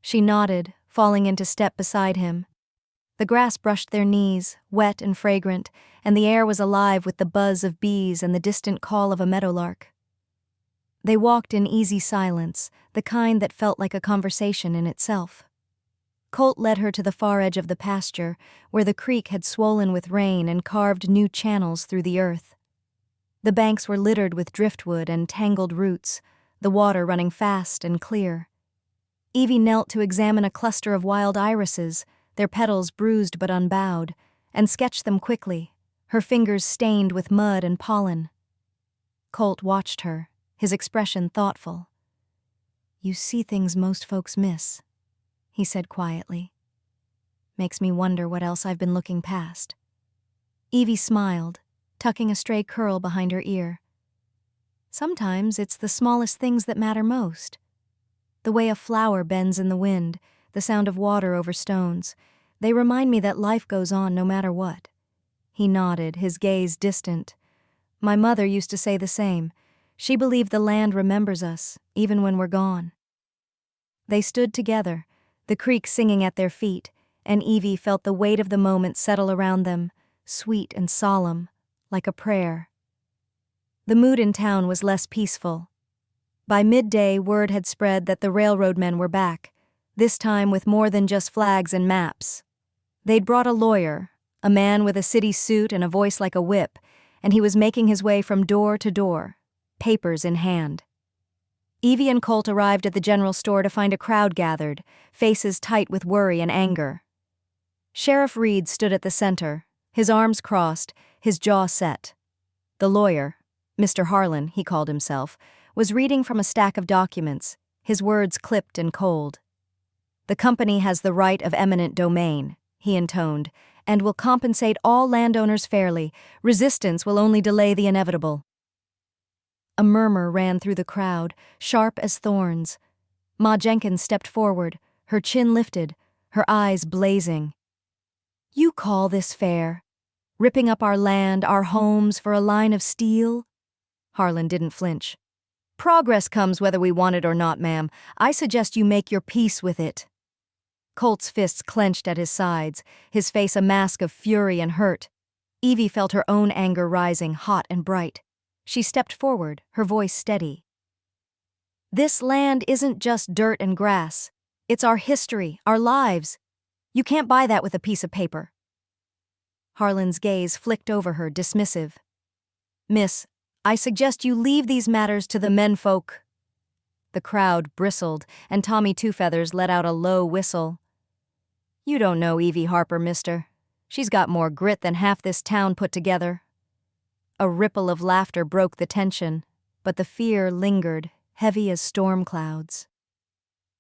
She nodded, falling into step beside him. The grass brushed their knees, wet and fragrant, and the air was alive with the buzz of bees and the distant call of a meadowlark. They walked in easy silence, the kind that felt like a conversation in itself. Colt led her to the far edge of the pasture, where the creek had swollen with rain and carved new channels through the earth. The banks were littered with driftwood and tangled roots, the water running fast and clear. Evie knelt to examine a cluster of wild irises, their petals bruised but unbowed, and sketched them quickly, her fingers stained with mud and pollen. Colt watched her, his expression thoughtful. "You see things most folks miss," he said quietly. "Makes me wonder what else I've been looking past." Evie smiled, tucking a stray curl behind her ear. "Sometimes it's the smallest things that matter most. The way a flower bends in the wind, the sound of water over stones, they remind me that life goes on no matter what." He nodded, his gaze distant. "My mother used to say the same. She believed the land remembers us, even when we're gone." They stood together, the creek singing at their feet, and Evie felt the weight of the moment settle around them, sweet and solemn, like a prayer. The mood in town was less peaceful. By midday, word had spread that the railroad men were back, this time with more than just flags and maps. They'd brought a lawyer, a man with a city suit and a voice like a whip, and he was making his way from door to door, papers in hand. Evie and Colt arrived at the general store to find a crowd gathered, faces tight with worry and anger. Sheriff Reed stood at the center, his arms crossed, his jaw set. The lawyer, Mr. Harlan, he called himself, was reading from a stack of documents, his words clipped and cold. "The company has the right of eminent domain," he intoned, "and will compensate all landowners fairly. Resistance will only delay the inevitable." A murmur ran through the crowd, sharp as thorns. Ma Jenkins stepped forward, her chin lifted, her eyes blazing. "You call this fair? Ripping up our land, our homes, for a line of steel?" Harlan didn't flinch. "Progress comes whether we want it or not, ma'am. I suggest you make your peace with it." Colt's fists clenched at his sides, his face a mask of fury and hurt. Evie felt her own anger rising, hot and bright. She stepped forward, her voice steady. "This land isn't just dirt and grass. It's our history, our lives. You can't buy that with a piece of paper." Harlan's gaze flicked over her, dismissive. "Miss, I suggest you leave these matters to the menfolk." The crowd bristled, and Tommy Two Feathers let out a low whistle. "You don't know Evie Harper, mister. She's got more grit than half this town put together." A ripple of laughter broke the tension, but the fear lingered, heavy as storm clouds.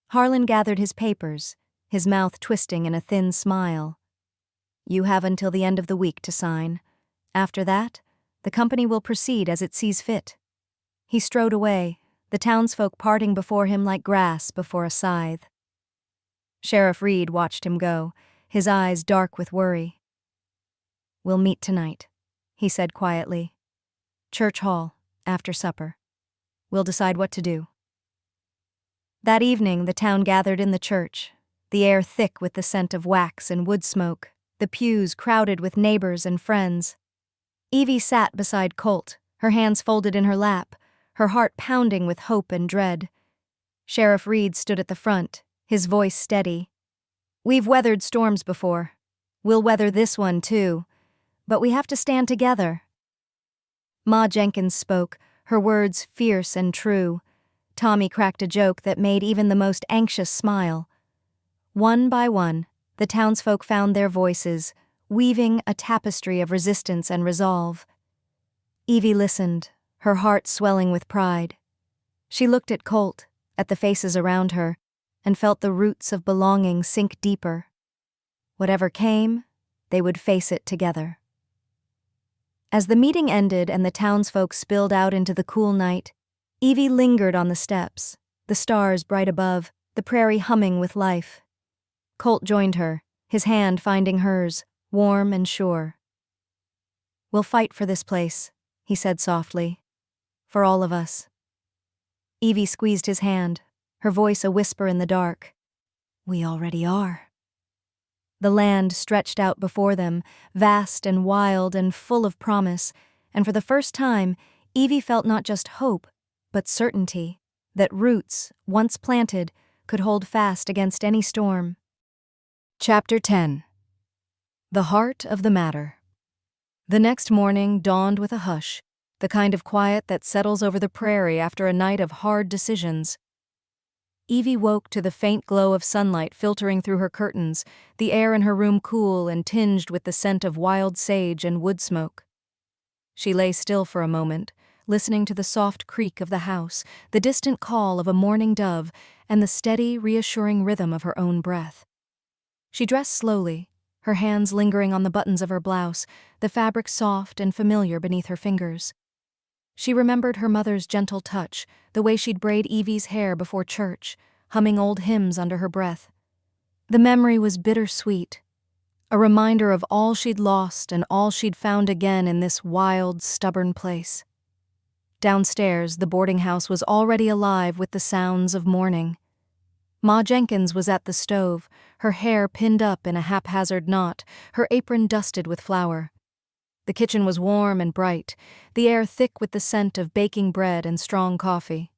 Harlan gathered his papers, his mouth twisting in a thin smile. "You have until the end of the week to sign. After that, the company will proceed as it sees fit." He strode away, the townsfolk parting before him like grass before a scythe. Sheriff Reed watched him go, his eyes dark with worry. "We'll meet tonight," he said quietly. "Church Hall, after supper. We'll decide what to do." That evening, the town gathered in the church, the air thick with the scent of wax and wood smoke, the pews crowded with neighbors and friends. Evie sat beside Colt, her hands folded in her lap, her heart pounding with hope and dread. Sheriff Reed stood at the front, his voice steady. "We've weathered storms before. We'll weather this one, too. But we have to stand together." Ma Jenkins spoke, her words fierce and true. Tommy cracked a joke that made even the most anxious smile. One by one, the townsfolk found their voices, weaving a tapestry of resistance and resolve. Evie listened, her heart swelling with pride. She looked at Colt, at the faces around her, and felt the roots of belonging sink deeper. Whatever came, they would face it together. As the meeting ended and the townsfolk spilled out into the cool night, Evie lingered on the steps, the stars bright above, the prairie humming with life. Colt joined her, his hand finding hers, warm and sure. "We'll fight for this place," he said softly. "For all of us." Evie squeezed his hand, her voice a whisper in the dark. "We already are." The land stretched out before them, vast and wild and full of promise, and for the first time, Evie felt not just hope, but certainty, that roots, once planted, could hold fast against any storm. Chapter 10. The Heart of the Matter. The next morning dawned with a hush, the kind of quiet that settles over the prairie after a night of hard decisions. Evie woke to the faint glow of sunlight filtering through her curtains, the air in her room cool and tinged with the scent of wild sage and wood smoke. She lay still for a moment, listening to the soft creak of the house, the distant call of a mourning dove, and the steady, reassuring rhythm of her own breath. She dressed slowly, her hands lingering on the buttons of her blouse, the fabric soft and familiar beneath her fingers. She remembered her mother's gentle touch, the way she'd braid Evie's hair before church, humming old hymns under her breath. The memory was bittersweet, a reminder of all she'd lost and all she'd found again in this wild, stubborn place. Downstairs, the boarding house was already alive with the sounds of mourning. Ma Jenkins was at the stove, her hair pinned up in a haphazard knot, her apron dusted with flour. The kitchen was warm and bright, the air thick with the scent of baking bread and strong coffee.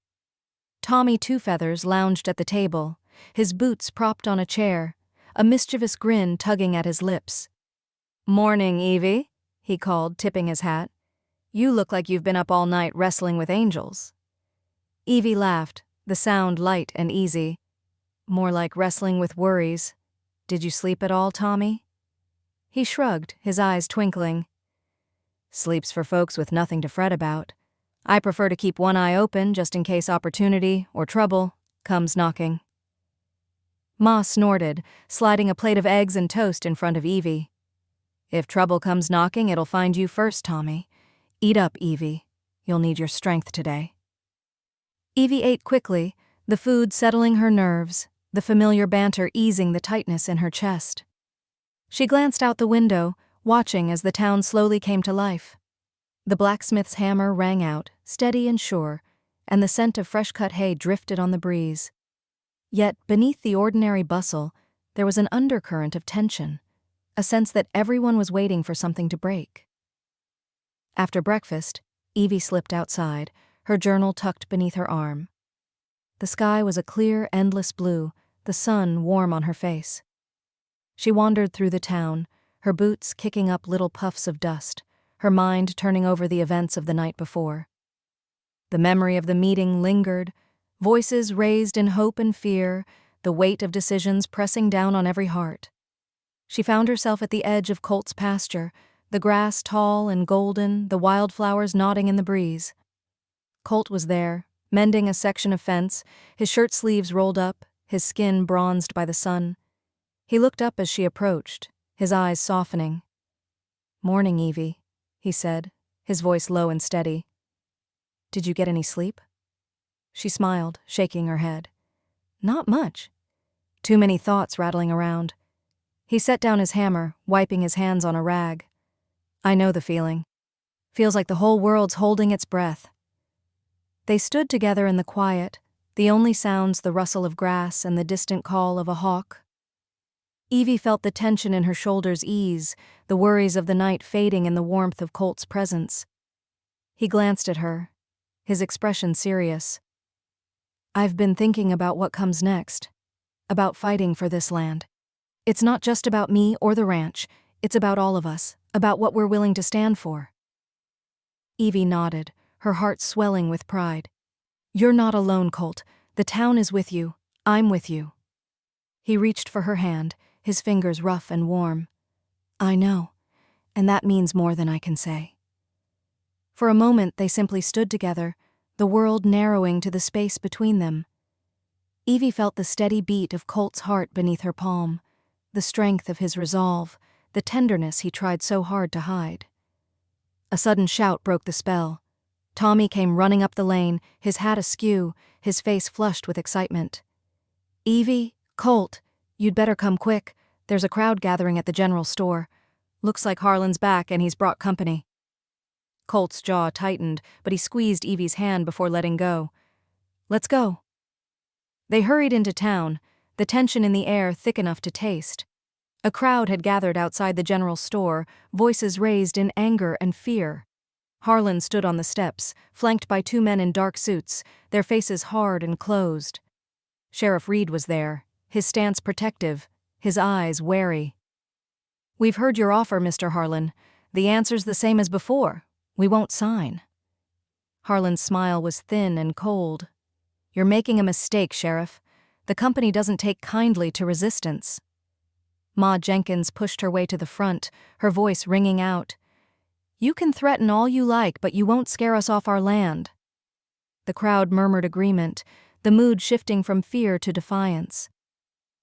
Tommy Two Feathers lounged at the table, his boots propped on a chair, a mischievous grin tugging at his lips. "Morning, Evie," he called, tipping his hat. "You look like you've been up all night wrestling with angels." Evie laughed, the sound light and easy. "More like wrestling with worries. Did you sleep at all, Tommy?" He shrugged, his eyes twinkling. "Sleep's for folks with nothing to fret about. I prefer to keep one eye open just in case opportunity, or trouble, comes knocking." Ma snorted, sliding a plate of eggs and toast in front of Evie. "If trouble comes knocking, it'll find you first, Tommy. Eat up, Evie. You'll need your strength today." Evie ate quickly, the food settling her nerves, the familiar banter easing the tightness in her chest. She glanced out the window, watching as the town slowly came to life. The blacksmith's hammer rang out, steady and sure, and the scent of fresh-cut hay drifted on the breeze. Yet, beneath the ordinary bustle, there was an undercurrent of tension, a sense that everyone was waiting for something to break. After breakfast, Evie slipped outside, her journal tucked beneath her arm. The sky was a clear, endless blue, the sun warm on her face. She wandered through the town, her boots kicking up little puffs of dust, her mind turning over the events of the night before. The memory of the meeting lingered, voices raised in hope and fear, the weight of decisions pressing down on every heart. She found herself at the edge of Colt's pasture, the grass tall and golden, the wildflowers nodding in the breeze. Colt was there, mending a section of fence, his shirt sleeves rolled up, his skin bronzed by the sun. He looked up as she approached, his eyes softening. "Morning, Evie," he said, his voice low and steady. "Did you get any sleep?" She smiled, shaking her head. "Not much. Too many thoughts rattling around." He set down his hammer, wiping his hands on a rag. "I know the feeling. Feels like the whole world's holding its breath." They stood together in the quiet, the only sounds the rustle of grass and the distant call of a hawk. Evie felt the tension in her shoulders ease, the worries of the night fading in the warmth of Colt's presence. He glanced at her, his expression serious. "I've been thinking about what comes next, about fighting for this land. It's not just about me or the ranch, it's about all of us, About what we're willing to stand for. Evie nodded, her heart swelling with pride. You're not alone, Colt. The town is with you. I'm with you. He reached for her hand, his fingers rough and warm. I know, and that means more than I can say. For a moment they simply stood together, the world narrowing to the space between them. Evie felt the steady beat of Colt's heart beneath her palm, the strength of his resolve, the tenderness he tried so hard to hide. A sudden shout broke the spell. Tommy came running up the lane, his hat askew, his face flushed with excitement. Evie, Colt, you'd better come quick. There's a crowd gathering at the general store. Looks like Harlan's back and he's brought company. Colt's jaw tightened, but he squeezed Evie's hand before letting go. Let's go. They hurried into town, the tension in the air thick enough to taste. A crowd had gathered outside the general store, voices raised in anger and fear. Harlan stood on the steps, flanked by two men in dark suits, their faces hard and closed. Sheriff Reed was there, his stance protective, his eyes wary. We've heard your offer, Mr. Harlan. The answer's the same as before. We won't sign. Harlan's smile was thin and cold. You're making a mistake, Sheriff. The company doesn't take kindly to resistance. Ma Jenkins pushed her way to the front, her voice ringing out. You can threaten all you like, but you won't scare us off our land. The crowd murmured agreement, the mood shifting from fear to defiance.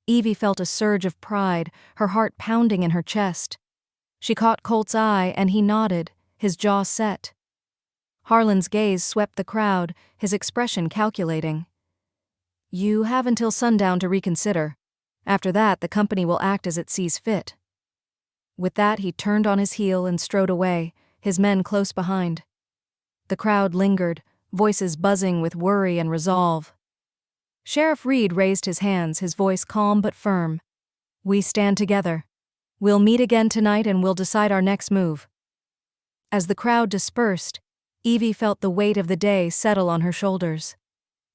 Evie felt a surge of pride, her heart pounding in her chest. She caught Colt's eye, and he nodded, his jaw set. Harlan's gaze swept the crowd, his expression calculating. You have until sundown to reconsider. After that, the company will act as it sees fit. With that, he turned on his heel and strode away, his men close behind. The crowd lingered, voices buzzing with worry and resolve. Sheriff Reed raised his hands, his voice calm but firm. We stand together. We'll meet again tonight and we'll decide our next move. As the crowd dispersed, Evie felt the weight of the day settle on her shoulders.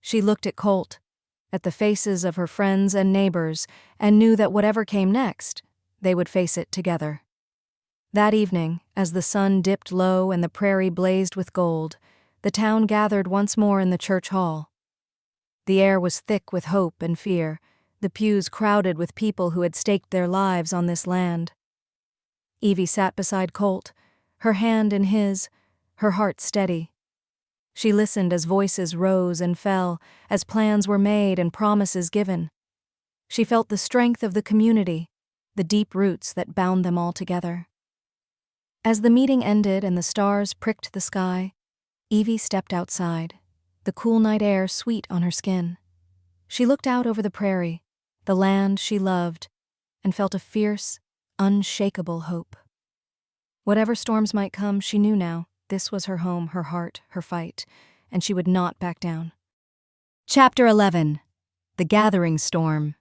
She looked at Colt, at the faces of her friends and neighbors, and knew that whatever came next, they would face it together. That evening, as the sun dipped low and the prairie blazed with gold, the town gathered once more in the church hall. The air was thick with hope and fear, the pews crowded with people who had staked their lives on this land. Evie sat beside Colt, her hand in his, her heart steady. She listened as voices rose and fell, as plans were made and promises given. She felt the strength of the community, the deep roots that bound them all together. As the meeting ended and the stars pricked the sky, Evie stepped outside, the cool night air sweet on her skin. She looked out over the prairie, the land she loved, and felt a fierce, unshakable hope. Whatever storms might come, she knew now, this was her home, her heart, her fight, and she would not back down. Chapter 11. The Gathering Storm.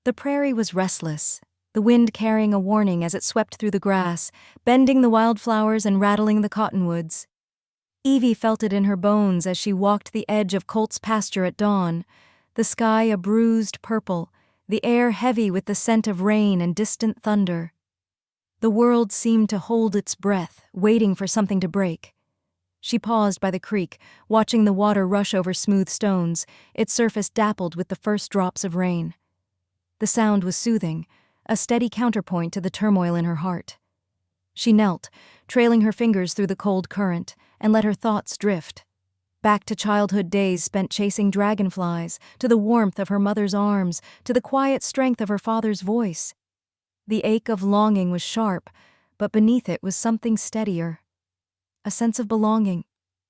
The prairie was restless, the wind carrying a warning as it swept through the grass, bending the wildflowers and rattling the cottonwoods. Evie felt it in her bones as she walked the edge of Colt's pasture at dawn, the sky a bruised purple, the air heavy with the scent of rain and distant thunder. The world seemed to hold its breath, waiting for something to break. She paused by the creek, watching the water rush over smooth stones, its surface dappled with the first drops of rain. The sound was soothing, a steady counterpoint to the turmoil in her heart. She knelt, trailing her fingers through the cold current, and let her thoughts drift. Back to childhood days spent chasing dragonflies, to the warmth of her mother's arms, to the quiet strength of her father's voice. The ache of longing was sharp, but beneath it was something steadier. A sense of belonging,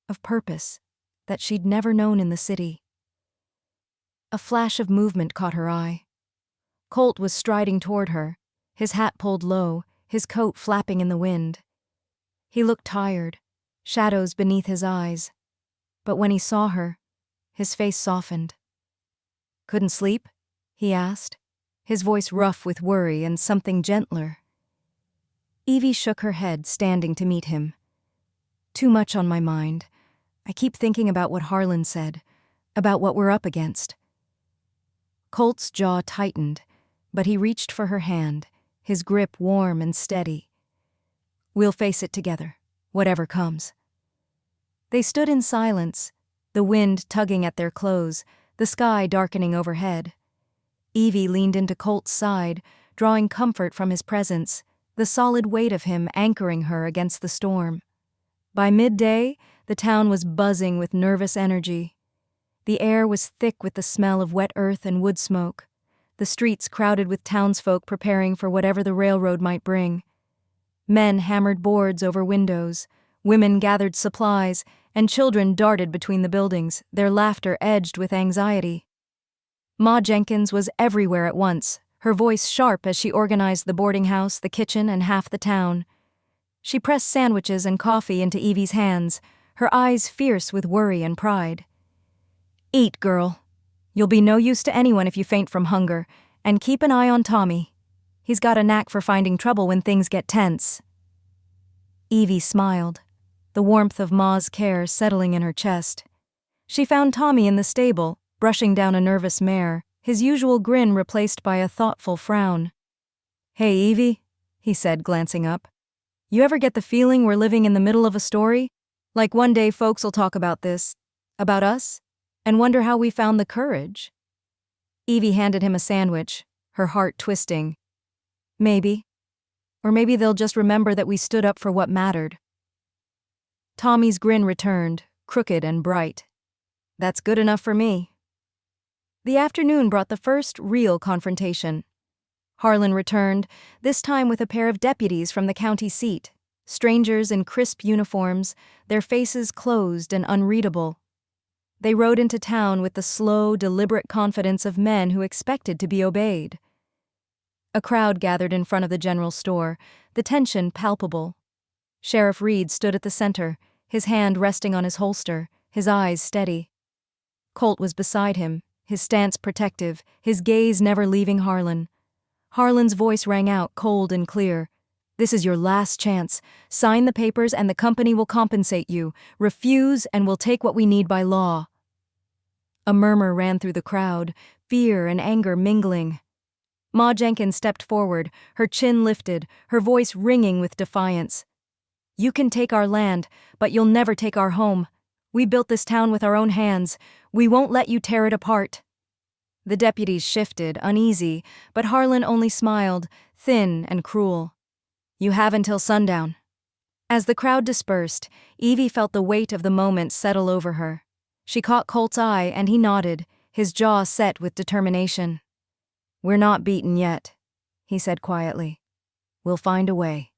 of purpose, that she'd never known in the city. A flash of movement caught her eye. Colt was striding toward her, his hat pulled low, his coat flapping in the wind. He looked tired, shadows beneath his eyes. But when he saw her, his face softened. Couldn't sleep? He asked, his voice rough with worry and something gentler. Evie shook her head, standing to meet him. Too much on my mind. I keep thinking about what Harlan said, about what we're up against. Colt's jaw tightened, but he reached for her hand, his grip warm and steady. We'll face it together, whatever comes." They stood in silence, the wind tugging at their clothes, the sky darkening overhead. Evie leaned into Colt's side, drawing comfort from his presence, the solid weight of him anchoring her against the storm. By midday, the town was buzzing with nervous energy. The air was thick with the smell of wet earth and wood smoke, the streets crowded with townsfolk preparing for whatever the railroad might bring. Men hammered boards over windows, women gathered supplies, and children darted between the buildings, their laughter edged with anxiety. Ma Jenkins was everywhere at once, her voice sharp as she organized the boarding house, the kitchen, and half the town. She pressed sandwiches and coffee into Evie's hands, her eyes fierce with worry and pride. "Eat, girl. You'll be no use to anyone if you faint from hunger, and keep an eye on Tommy. He's got a knack for finding trouble when things get tense." Evie smiled, the warmth of Ma's care settling in her chest. She found Tommy in the stable, brushing down a nervous mare, his usual grin replaced by a thoughtful frown. "Hey, Evie," he said, glancing up. "You ever get the feeling we're living in the middle of a story? Like one day folks'll talk about this, about us, and wonder how we found the courage?" Evie handed him a sandwich, her heart twisting. "Maybe. Or maybe they'll just remember that we stood up for what mattered." Tommy's grin returned, crooked and bright. "That's good enough for me." The afternoon brought the first real confrontation. Harlan returned, this time with a pair of deputies from the county seat, strangers in crisp uniforms, their faces closed and unreadable. They rode into town with the slow, deliberate confidence of men who expected to be obeyed. A crowd gathered in front of the general store, the tension palpable. Sheriff Reed stood at the center, his hand resting on his holster, his eyes steady. Colt was beside him, his stance protective, his gaze never leaving Harlan. Harlan's voice rang out, cold and clear. "This is your last chance. Sign the papers and the company will compensate you. Refuse and we'll take what we need by law." A murmur ran through the crowd, fear and anger mingling. Ma Jenkins stepped forward, her chin lifted, her voice ringing with defiance. "You can take our land, but you'll never take our home. We built this town with our own hands. We won't let you tear it apart." The deputies shifted, uneasy, but Harlan only smiled, thin and cruel. "You have until sundown." As the crowd dispersed, Evie felt the weight of the moment settle over her. She caught Colt's eye and he nodded, his jaw set with determination. "We're not beaten yet," he said quietly. "We'll find a way."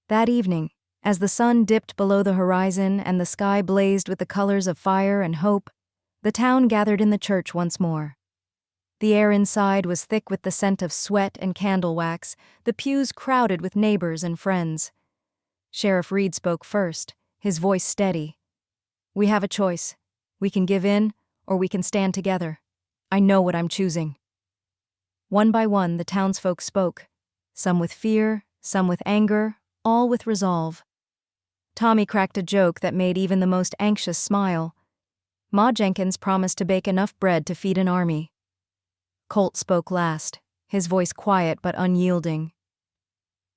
That evening, as the sun dipped below the horizon and the sky blazed with the colors of fire and hope, the town gathered in the church once more. The air inside was thick with the scent of sweat and candle wax, the pews crowded with neighbors and friends. Sheriff Reed spoke first, his voice steady. "We have a choice. We can give in, or we can stand together. I know what I'm choosing." One by one, the townsfolk spoke, some with fear, some with anger, all with resolve. Tommy cracked a joke that made even the most anxious smile. Ma Jenkins promised to bake enough bread to feed an army. Colt spoke last, his voice quiet but unyielding.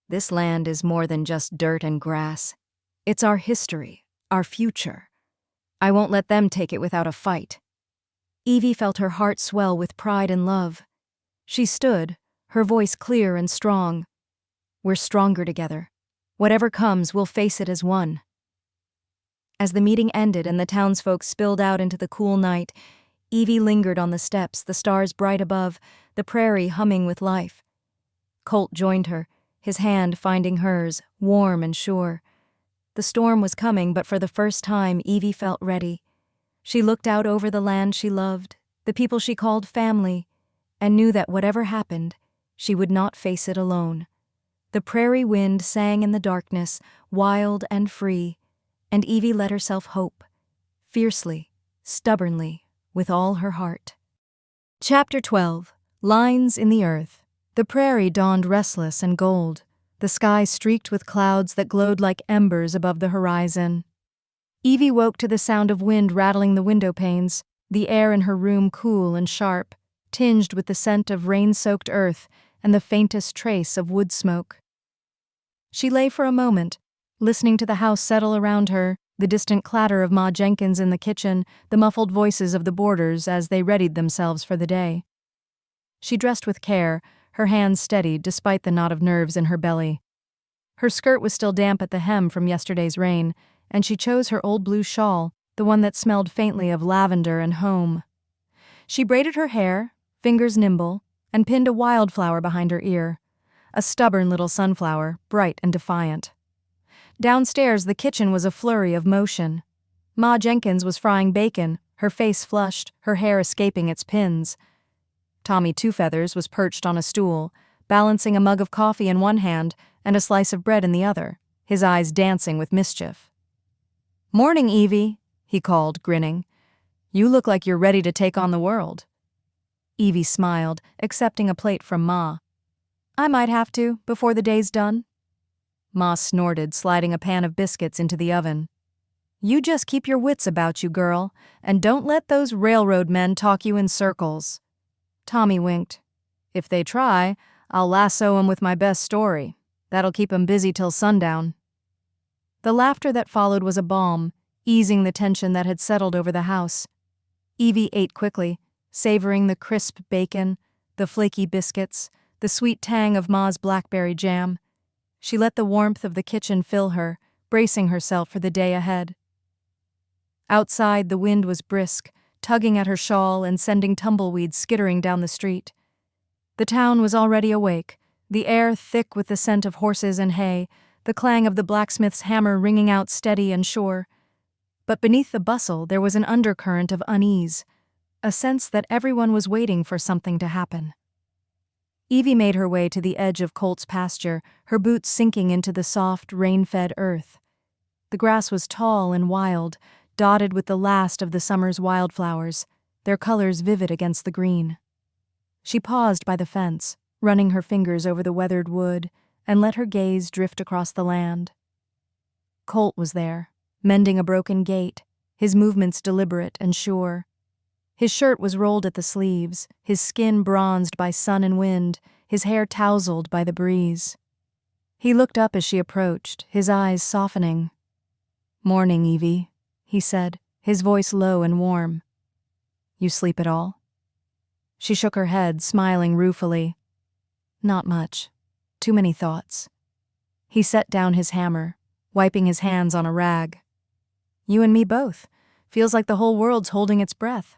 "This land is more than just dirt and grass. It's our history, our future. I won't let them take it without a fight." Evie felt her heart swell with pride and love. She stood, her voice clear and strong. "We're stronger together. Whatever comes, we'll face it as one." As the meeting ended and the townsfolk spilled out into the cool night, Evie lingered on the steps, the stars bright above, the prairie humming with life. Colt joined her, his hand finding hers, warm and sure. The storm was coming, but for the first time Evie felt ready. She looked out over the land she loved, the people she called family, and knew that whatever happened, she would not face it alone. The prairie wind sang in the darkness, wild and free, and Evie let herself hope, fiercely, stubbornly, with all her heart. Chapter 12. Lines in the Earth. The prairie dawned restless and gold, the sky streaked with clouds that glowed like embers above the horizon. Evie woke to the sound of wind rattling the window panes, the air in her room cool and sharp, tinged with the scent of rain-soaked earth and the faintest trace of wood smoke. She lay for a moment, listening to the house settle around her, the distant clatter of Ma Jenkins in the kitchen, the muffled voices of the boarders as they readied themselves for the day. She dressed with care, her hands steady despite the knot of nerves in her belly. Her skirt was still damp at the hem from yesterday's rain, and she chose her old blue shawl, the one that smelled faintly of lavender and home. She braided her hair, fingers nimble, and pinned a wildflower behind her ear, a stubborn little sunflower, bright and defiant. Downstairs, the kitchen was a flurry of motion. Ma Jenkins was frying bacon, her face flushed, her hair escaping its pins. Tommy Two Feathers was perched on a stool, balancing a mug of coffee in one hand and a slice of bread in the other, his eyes dancing with mischief. "Morning, Evie," he called, grinning. "You look like you're ready to take on the world." Evie smiled, accepting a plate from Ma. "I might have to, before the day's done." Ma snorted, sliding a pan of biscuits into the oven. "You just keep your wits about you, girl, and don't let those railroad men talk you in circles." Tommy winked. "If they try, I'll lasso 'em with my best story. That'll keep 'em busy till sundown." The laughter that followed was a balm, easing the tension that had settled over the house. Evie ate quickly, savoring the crisp bacon, the flaky biscuits, the sweet tang of Ma's blackberry jam. She let the warmth of the kitchen fill her, bracing herself for the day ahead. Outside, the wind was brisk, tugging at her shawl and sending tumbleweeds skittering down the street. The town was already awake, the air thick with the scent of horses and hay, the clang of the blacksmith's hammer ringing out steady and sure. But beneath the bustle there was an undercurrent of unease, a sense that everyone was waiting for something to happen. Evie made her way to the edge of Colt's pasture, her boots sinking into the soft, rain-fed earth. The grass was tall and wild, dotted with the last of the summer's wildflowers, their colors vivid against the green. She paused by the fence, running her fingers over the weathered wood, and let her gaze drift across the land. Colt was there, mending a broken gate, his movements deliberate and sure. His shirt was rolled at the sleeves, his skin bronzed by sun and wind, his hair tousled by the breeze. He looked up as she approached, his eyes softening. "Morning, Evie," he said, his voice low and warm. "You sleep at all?" She shook her head, smiling ruefully. "Not much. Too many thoughts." He set down his hammer, wiping his hands on a rag. "You and me both. Feels like the whole world's holding its breath."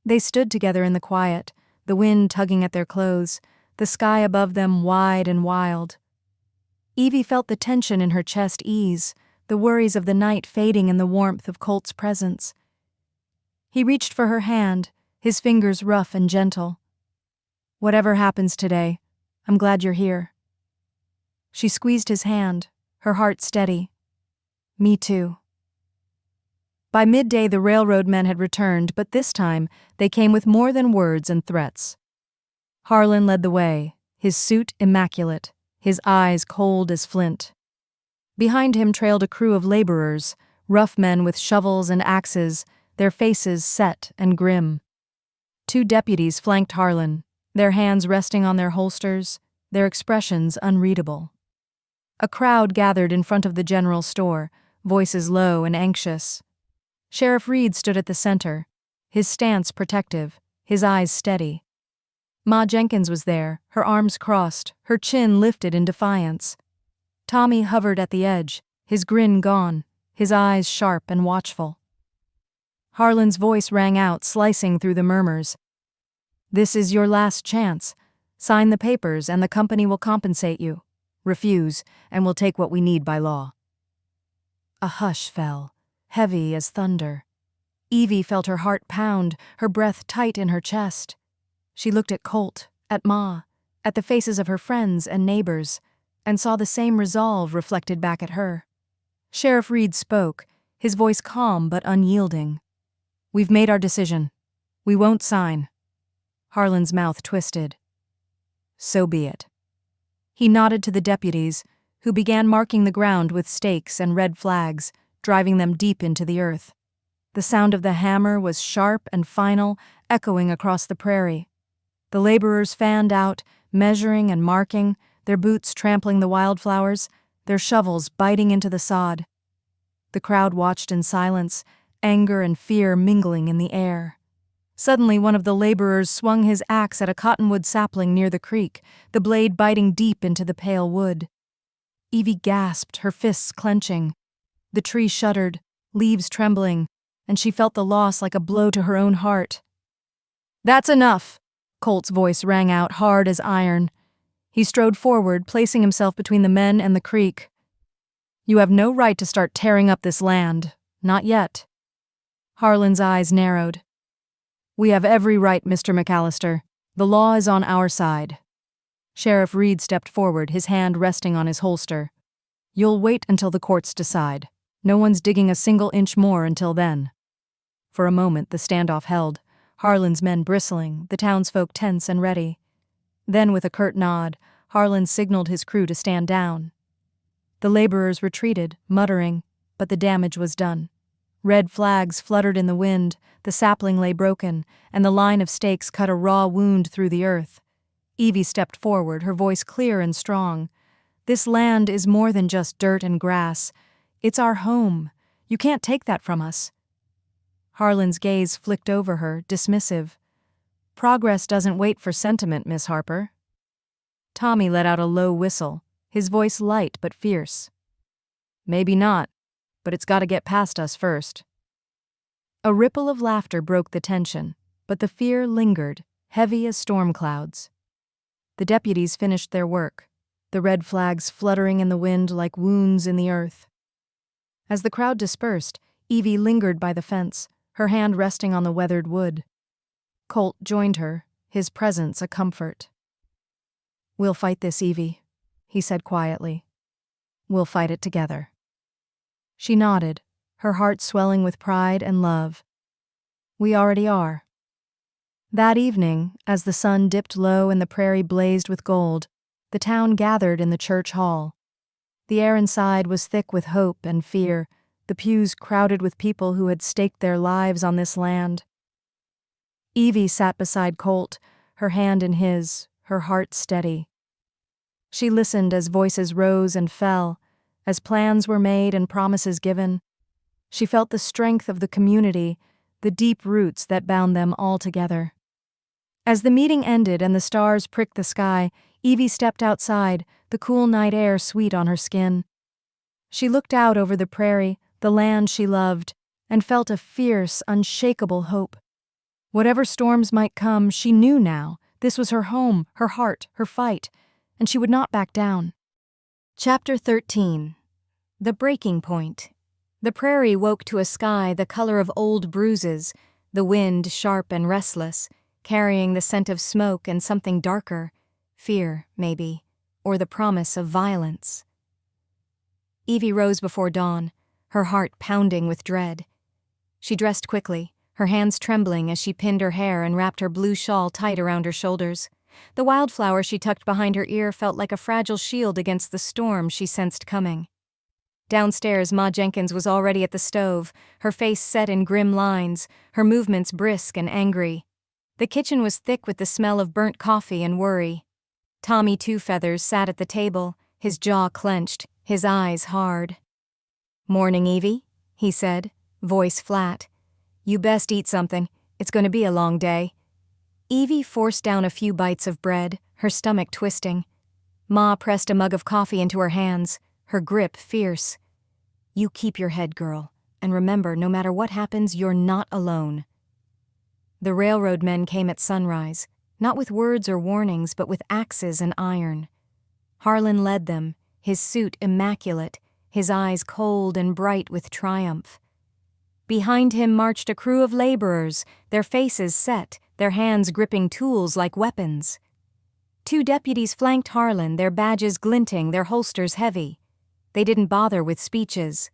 They stood together in the quiet, the wind tugging at their clothes, the sky above them wide and wild. Evie felt the tension in her chest ease, the worries of the night fading in the warmth of Colt's presence. He reached for her hand, his fingers rough and gentle. "Whatever happens today, I'm glad you're here." She squeezed his hand, her heart steady. "Me too." By midday the railroad men had returned, but this time they came with more than words and threats. Harlan led the way, his suit immaculate, his eyes cold as flint. Behind him trailed a crew of laborers, rough men with shovels and axes, their faces set and grim. 2 deputies flanked Harlan, their hands resting on their holsters, their expressions unreadable. A crowd gathered in front of the general store, voices low and anxious. Sheriff Reed stood at the center, his stance protective, his eyes steady. Ma Jenkins was there, her arms crossed, her chin lifted in defiance. Tommy hovered at the edge, his grin gone, his eyes sharp and watchful. Harlan's voice rang out, slicing through the murmurs. "This is your last chance. Sign the papers and the company will compensate you. Refuse, and we'll take what we need by law." A hush fell, heavy as thunder. Evie felt her heart pound, her breath tight in her chest. She looked at Colt, at Ma, at the faces of her friends and neighbors, and saw the same resolve reflected back at her. Sheriff Reed spoke, his voice calm but unyielding. "We've made our decision. We won't sign." Harlan's mouth twisted. "So be it." He nodded to the deputies, who began marking the ground with stakes and red flags, driving them deep into the earth. The sound of the hammer was sharp and final, echoing across the prairie. The laborers fanned out, measuring and marking, their boots trampling the wildflowers, their shovels biting into the sod. The crowd watched in silence, anger and fear mingling in the air. Suddenly, one of the laborers swung his axe at a cottonwood sapling near the creek, the blade biting deep into the pale wood. Evie gasped, her fists clenching. The tree shuddered, leaves trembling, and she felt the loss like a blow to her own heart. "That's enough!" Colt's voice rang out hard as iron. He strode forward, placing himself between the men and the creek. "You have no right to start tearing up this land. Not yet." Harlan's eyes narrowed. "We have every right, Mr. McAllister. The law is on our side." Sheriff Reed stepped forward, his hand resting on his holster. "You'll wait until the courts decide. No one's digging a single inch more until then." For a moment the standoff held, Harlan's men bristling, the townsfolk tense and ready. Then, with a curt nod, Harlan signaled his crew to stand down. The laborers retreated, muttering, but the damage was done. Red flags fluttered in the wind, the sapling lay broken, and the line of stakes cut a raw wound through the earth. Evie stepped forward, her voice clear and strong. "This land is more than just dirt and grass. It's our home. You can't take that from us." Harlan's gaze flicked over her, dismissive. "Progress doesn't wait for sentiment, Miss Harper." Tommy let out a low whistle, his voice light but fierce. "Maybe not, but it's got to get past us first." A ripple of laughter broke the tension, but the fear lingered, heavy as storm clouds. The deputies finished their work, the red flags fluttering in the wind like wounds in the earth. As the crowd dispersed, Evie lingered by the fence, her hand resting on the weathered wood. Colt joined her, his presence a comfort. "We'll fight this, Evie," he said quietly. "We'll fight it together." She nodded, her heart swelling with pride and love. "We already are." That evening, as the sun dipped low and the prairie blazed with gold, the town gathered in the church hall. The air inside was thick with hope and fear, the pews crowded with people who had staked their lives on this land. Evie sat beside Colt, her hand in his, her heart steady. She listened as voices rose and fell, as plans were made and promises given. She felt the strength of the community, the deep roots that bound them all together. As the meeting ended and the stars pricked the sky, Evie stepped outside, the cool night air sweet on her skin. She looked out over the prairie, the land she loved, and felt a fierce, unshakable hope. Whatever storms might come, she knew now this was her home, her heart, her fight, and she would not back down. Chapter 13. The Breaking Point. The prairie woke to a sky the color of old bruises, the wind sharp and restless, carrying the scent of smoke and something darker, fear, maybe, or the promise of violence. Evie rose before dawn, her heart pounding with dread. She dressed quickly, her hands trembling as she pinned her hair and wrapped her blue shawl tight around her shoulders. The wildflower she tucked behind her ear felt like a fragile shield against the storm she sensed coming. Downstairs, Ma Jenkins was already at the stove, her face set in grim lines, her movements brisk and angry. The kitchen was thick with the smell of burnt coffee and worry. Tommy Two Feathers sat at the table, his jaw clenched, his eyes hard. "Morning, Evie," he said, voice flat. "You best eat something. It's going to be a long day." Evie forced down a few bites of bread, her stomach twisting. Ma pressed a mug of coffee into her hands, her grip fierce. "You keep your head, girl, and remember, no matter what happens, you're not alone." The railroad men came at sunrise, not with words or warnings, but with axes and iron. Harlan led them, his suit immaculate, his eyes cold and bright with triumph. Behind him marched a crew of laborers, their faces set, their hands gripping tools like weapons. 2 deputies flanked Harlan, their badges glinting, their holsters heavy. They didn't bother with speeches.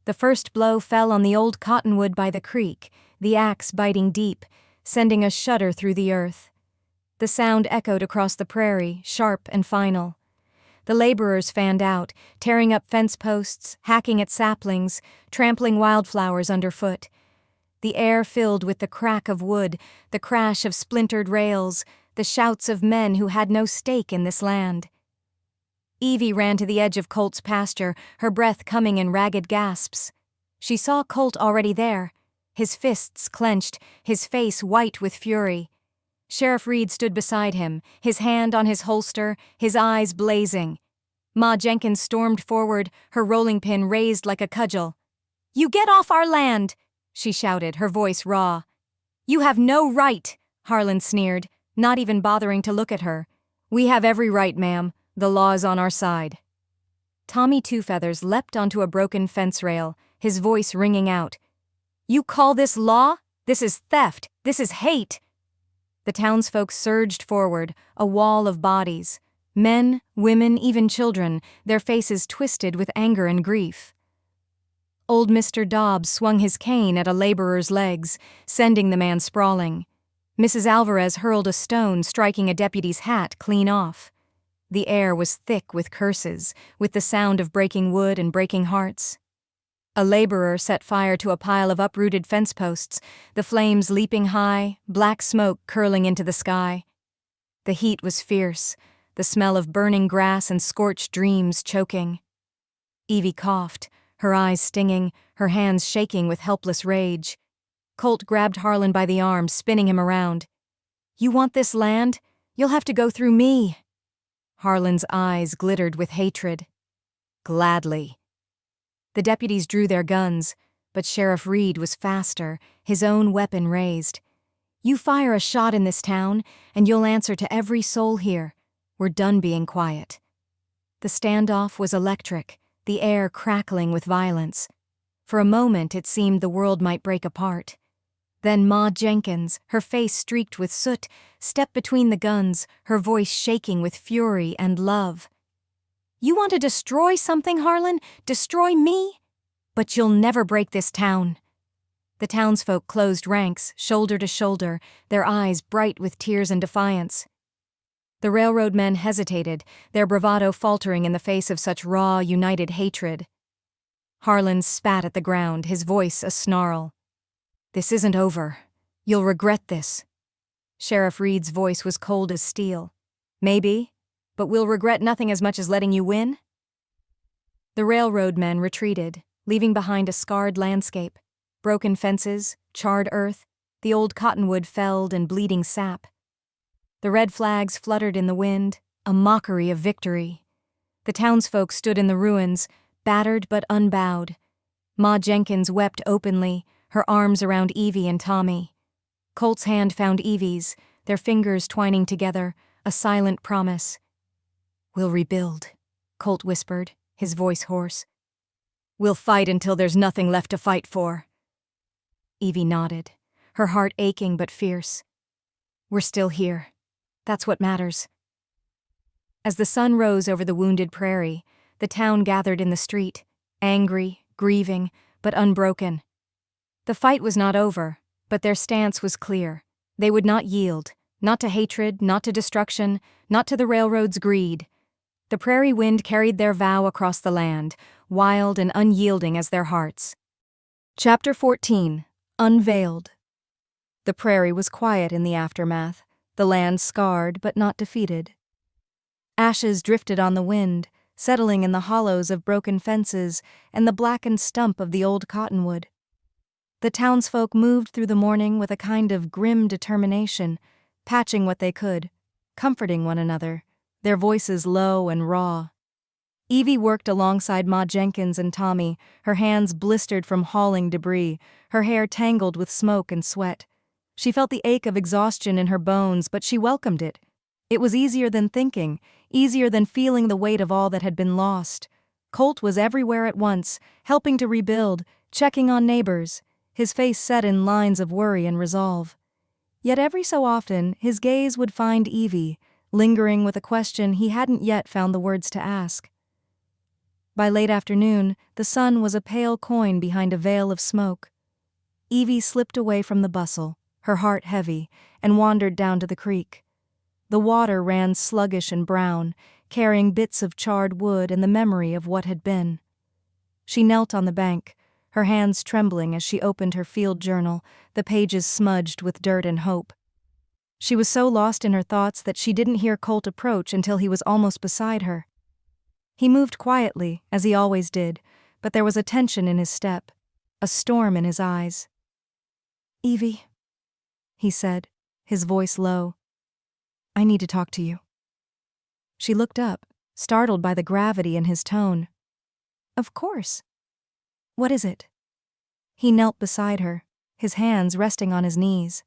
The first blow fell on the old cottonwood by the creek, the axe biting deep, sending a shudder through the earth. The sound echoed across the prairie, sharp and final. The laborers fanned out, tearing up fence posts, hacking at saplings, trampling wildflowers underfoot. The air filled with the crack of wood, the crash of splintered rails, the shouts of men who had no stake in this land. Evie ran to the edge of Colt's pasture, her breath coming in ragged gasps. She saw Colt already there, his fists clenched, his face white with fury. Sheriff Reed stood beside him, his hand on his holster, his eyes blazing. Ma Jenkins stormed forward, her rolling pin raised like a cudgel. "You get off our land!" she shouted, her voice raw. "You have no right," Harlan sneered, not even bothering to look at her. "We have every right, ma'am. The law is on our side." Tommy Two Feathers leapt onto a broken fence rail, his voice ringing out. "You call this law? This is theft. This is hate." The townsfolk surged forward, a wall of bodies. Men, women, even children, their faces twisted with anger and grief. Old Mr. Dobbs swung his cane at a laborer's legs, sending the man sprawling. Mrs. Alvarez hurled a stone, striking a deputy's hat clean off. The air was thick with curses, with the sound of breaking wood and breaking hearts. A laborer set fire to a pile of uprooted fence posts, the flames leaping high, black smoke curling into the sky. The heat was fierce, the smell of burning grass and scorched dreams choking. Evie coughed, her eyes stinging, her hands shaking with helpless rage. Colt grabbed Harlan by the arm, spinning him around. "You want this land? You'll have to go through me." Harlan's eyes glittered with hatred. "Gladly." The deputies drew their guns, but Sheriff Reed was faster, his own weapon raised. "You fire a shot in this town, and you'll answer to every soul here. We're done being quiet." The standoff was electric, the air crackling with violence. For a moment it seemed the world might break apart. Then Ma Jenkins, her face streaked with soot, stepped between the guns, her voice shaking with fury and love. "You want to destroy something, Harlan? Destroy me? But you'll never break this town." The townsfolk closed ranks, shoulder to shoulder, their eyes bright with tears and defiance. The railroad men hesitated, their bravado faltering in the face of such raw, united hatred. Harlan spat at the ground, his voice a snarl. "This isn't over. You'll regret this." Sheriff Reed's voice was cold as steel. "Maybe, but we'll regret nothing as much as letting you win." The railroad men retreated, leaving behind a scarred landscape, broken fences, charred earth, the old cottonwood felled and bleeding sap. The red flags fluttered in the wind, a mockery of victory. The townsfolk stood in the ruins, battered but unbowed. Ma Jenkins wept openly, her arms around Evie and Tommy. Colt's hand found Evie's, their fingers twining together, a silent promise. "We'll rebuild," Colt whispered, his voice hoarse. "We'll fight until there's nothing left to fight for." Evie nodded, her heart aching but fierce. "We're still here. That's what matters." As the sun rose over the wounded Prairie, the town gathered in the street, angry, grieving, but unbroken. The fight was not over, but their stance was clear. They would not yield, not to hatred, not to destruction, not to the railroad's greed. The prairie wind carried their vow across the land, wild and unyielding as their hearts. Chapter 14. Unveiled. The prairie was quiet in the aftermath, the land scarred but not defeated. Ashes drifted on the wind, settling in the hollows of broken fences and the blackened stump of the old cottonwood. The townsfolk moved through the morning with a kind of grim determination, patching what they could, comforting one another, their voices low and raw. Evie worked alongside Ma Jenkins and Tommy, her hands blistered from hauling debris, her hair tangled with smoke and sweat. She felt the ache of exhaustion in her bones, but she welcomed it. It was easier than thinking, easier than feeling the weight of all that had been lost. Colt was everywhere at once, helping to rebuild, checking on neighbors, his face set in lines of worry and resolve. Yet every so often, his gaze would find Evie, lingering with a question he hadn't yet found the words to ask. By late afternoon, the sun was a pale coin behind a veil of smoke. Evie slipped away from the bustle, her heart heavy, and wandered down to the creek. The water ran sluggish and brown, carrying bits of charred wood and the memory of what had been. She knelt on the bank, her hands trembling as she opened her field journal, the pages smudged with dirt and hope. She was so lost in her thoughts that she didn't hear Colt approach until he was almost beside her. He moved quietly, as he always did, but there was a tension in his step, a storm in his eyes. "Evie," he said, his voice low, "I need to talk to you." She looked up, startled by the gravity in his tone. "Of course. What is it?" He knelt beside her, his hands resting on his knees.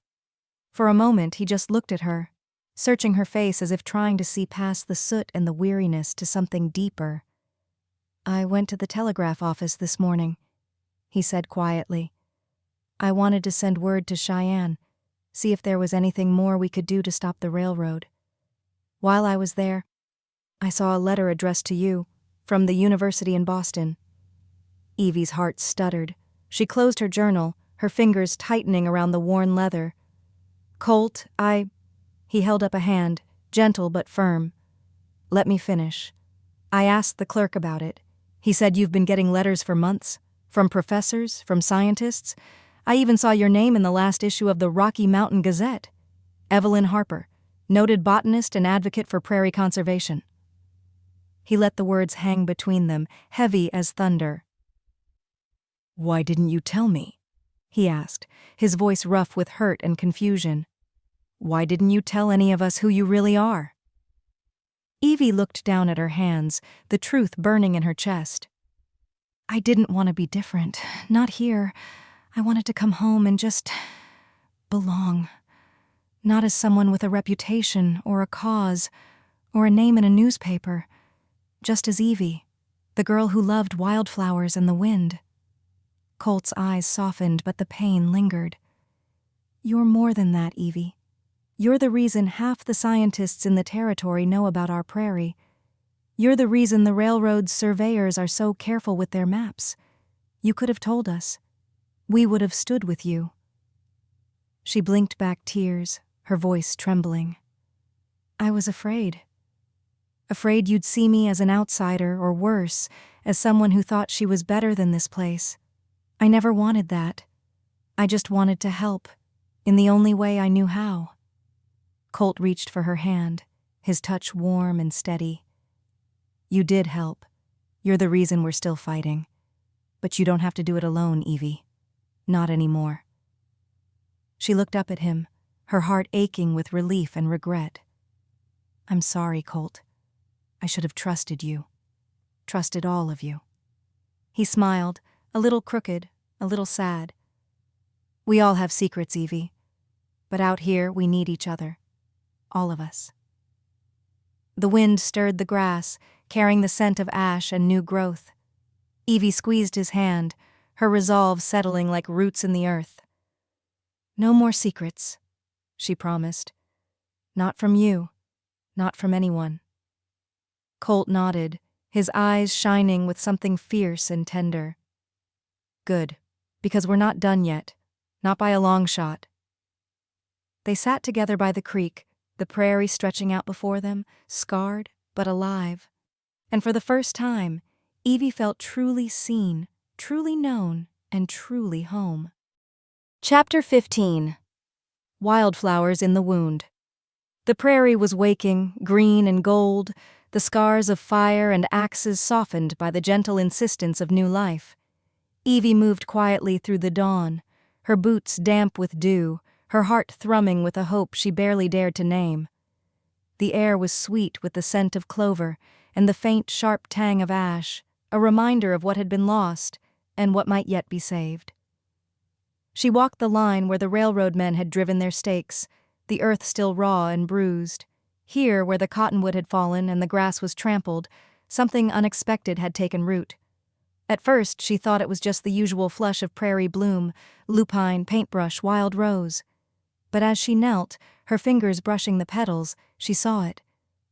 For a moment he just looked at her, searching her face as if trying to see past the soot and the weariness to something deeper. "I went to the telegraph office this morning," he said quietly. "I wanted to send word to Cheyenne, see if there was anything more we could do to stop the railroad. While I was there, I saw a letter addressed to you, from the university in Boston." Evie's heart stuttered. She closed her journal, her fingers tightening around the worn leather. "Colt, He held up a hand, gentle but firm. "Let me finish. I asked the clerk about it. He said you've been getting letters for months, from professors, from scientists. I even saw your name in the last issue of the Rocky Mountain Gazette. Evelyn Harper, noted botanist and advocate for prairie conservation." He let the words hang between them, heavy as thunder. "Why didn't you tell me?" he asked, his voice rough with hurt and confusion. "Why didn't you tell any of us who you really are?" Evie looked down at her hands, the truth burning in her chest. "I didn't want to be different, not here. I wanted to come home and just belong. Not as someone with a reputation or a cause or a name in a newspaper. Just as Evie, the girl who loved wildflowers and the wind." Colt's eyes softened, but the pain lingered. "You're more than that, Evie. You're the reason half the scientists in the territory know about our prairie. You're the reason the railroad's surveyors are so careful with their maps. You could have told us. We would have stood with you." She blinked back tears, her voice trembling. "I was afraid. Afraid you'd see me as an outsider, or worse, as someone who thought she was better than this place. I never wanted that. I just wanted to help, in the only way I knew how." Colt reached for her hand, his touch warm and steady. "You did help. You're the reason we're still fighting. But you don't have to do it alone, Evie. Not anymore." She looked up at him, her heart aching with relief and regret. "I'm sorry, Colt. I should have trusted you. Trusted all of you." He smiled, a little crooked, a little sad. "We all have secrets, Evie. But out here, we need each other. All of us." The wind stirred the grass, carrying the scent of ash and new growth. Evie squeezed his hand, her resolve settling like roots in the earth. "No more secrets," she promised. "Not from you. Not from anyone." Colt nodded, his eyes shining with something fierce and tender. "Good, because we're not done yet. Not by a long shot." They sat together by the creek, the prairie stretching out before them, scarred but alive. And for the first time, Evie felt truly seen, truly known, and truly home. Chapter 15. Wildflowers in the Wound. The prairie was waking, green and gold, the scars of fire and axes softened by the gentle insistence of new life. Evie moved quietly through the dawn, her boots damp with dew, her heart thrumming with a hope she barely dared to name. The air was sweet with the scent of clover and the faint, sharp tang of ash, a reminder of what had been lost and what might yet be saved. She walked the line where the railroad men had driven their stakes, the earth still raw and bruised. Here, where the cottonwood had fallen and the grass was trampled, something unexpected had taken root. At first, she thought it was just the usual flush of prairie bloom, lupine, paintbrush, wild rose. But as she knelt, her fingers brushing the petals, she saw it.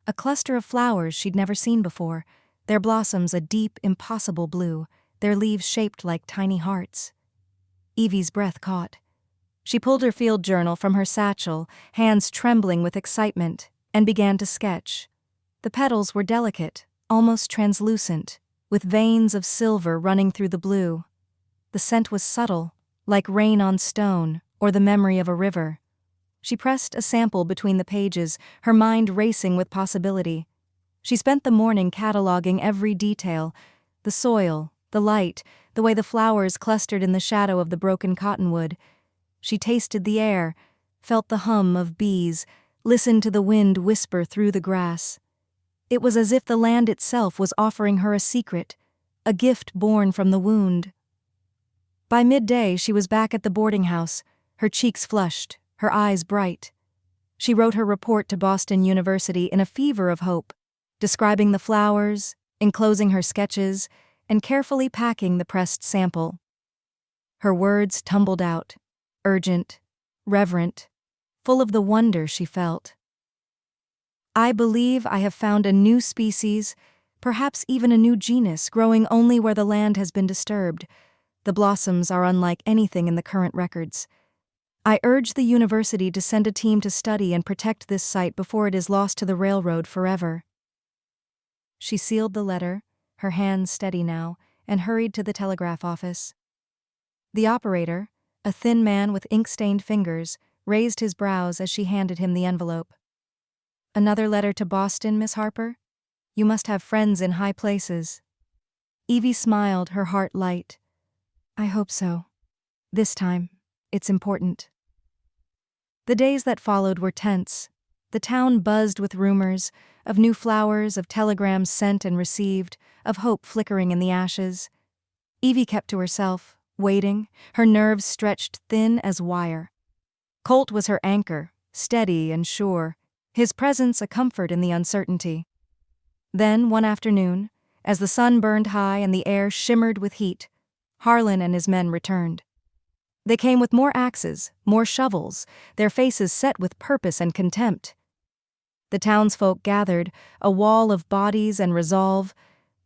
A cluster of flowers she'd never seen before, their blossoms a deep, impossible blue, their leaves shaped like tiny hearts. Evie's breath caught. She pulled her field journal from her satchel, hands trembling with excitement, and began to sketch. The petals were delicate, almost translucent, with veins of silver running through the blue. The scent was subtle, like rain on stone or the memory of a river. She pressed a sample between the pages, her mind racing with possibility. She spent the morning cataloging every detail: the soil, the light, the way the flowers clustered in the shadow of the broken cottonwood. She tasted the air, felt the hum of bees, listened to the wind whisper through the grass. It was as if the land itself was offering her a secret, a gift born from the wound. By midday, she was back at the boarding house, her cheeks flushed, her eyes bright. She wrote her report to Boston University in a fever of hope, describing the flowers, enclosing her sketches, and carefully packing the pressed sample. Her words tumbled out, urgent, reverent, full of the wonder she felt. "I believe I have found a new species, perhaps even a new genus, growing only where the land has been disturbed. The blossoms are unlike anything in the current records. I urge the university to send a team to study and protect this site before it is lost to the railroad forever." She sealed the letter, her hands steady now, and hurried to the telegraph office. The operator, a thin man with ink-stained fingers, raised his brows as she handed him the envelope. "Another letter to Boston, Miss Harper? You must have friends in high places." Evie smiled, her heart light. "I hope so. This time, it's important." The days that followed were tense. The town buzzed with rumors, of new flowers, of telegrams sent and received, of hope flickering in the ashes. Evie kept to herself, waiting, her nerves stretched thin as wire. Colt was her anchor, steady and sure, his presence a comfort in the uncertainty. Then, one afternoon, as the sun burned high and the air shimmered with heat, Harlan and his men returned. They came with more axes, more shovels, their faces set with purpose and contempt. The townsfolk gathered, a wall of bodies and resolve,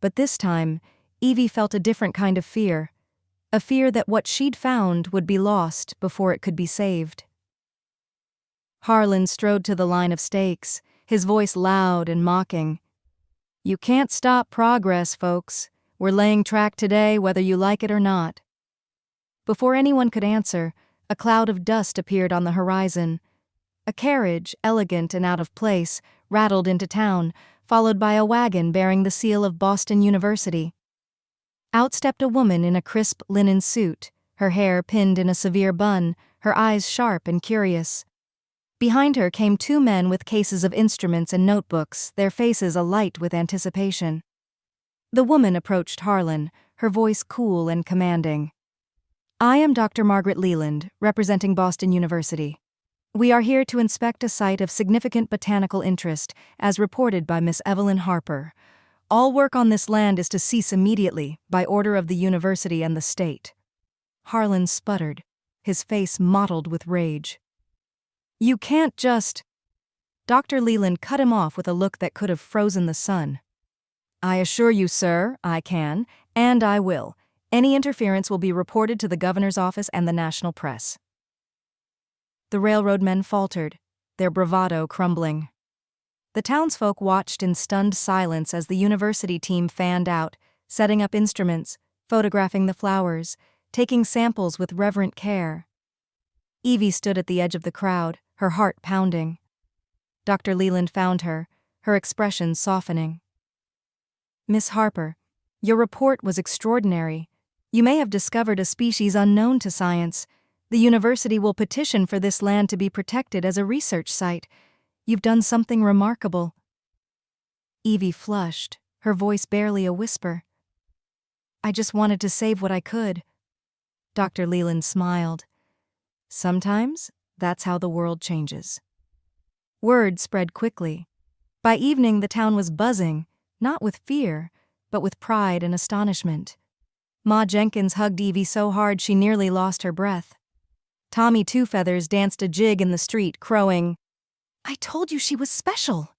but this time, Evie felt a different kind of fear, a fear that what she'd found would be lost before it could be saved. Harlan strode to the line of stakes, his voice loud and mocking. "You can't stop progress, folks. We're laying track today whether you like it or not." Before anyone could answer, a cloud of dust appeared on the horizon. A carriage, elegant and out of place, rattled into town, followed by a wagon bearing the seal of Boston University. Out stepped a woman in a crisp linen suit, her hair pinned in a severe bun, her eyes sharp and curious. Behind her came two men with cases of instruments and notebooks, their faces alight with anticipation. The woman approached Harlan, her voice cool and commanding. "I am Dr. Margaret Leland, representing Boston University. We are here to inspect a site of significant botanical interest, as reported by Miss Evelyn Harper. All work on this land is to cease immediately, by order of the university and the state." Harlan sputtered, his face mottled with rage. "You can't just—" Dr. Leland cut him off with a look that could have frozen the sun. "I assure you, sir, I can, and I will. Any interference will be reported to the governor's office and the national press." The railroad men faltered, their bravado crumbling. The townsfolk watched in stunned silence as the university team fanned out, setting up instruments, photographing the flowers, taking samples with reverent care. Evie stood at the edge of the crowd, her heart pounding. Dr. Leland found her, her expression softening. "Miss Harper, your report was extraordinary. You may have discovered a species unknown to science. The university will petition for this land to be protected as a research site. You've done something remarkable." Evie flushed, her voice barely a whisper. "I just wanted to save what I could." Dr. Leland smiled. "Sometimes, that's how the world changes." Word spread quickly. By evening, the town was buzzing, not with fear, but with pride and astonishment. Ma Jenkins hugged Evie so hard she nearly lost her breath. Tommy Two Feathers danced a jig in the street, crowing, "I told you she was special."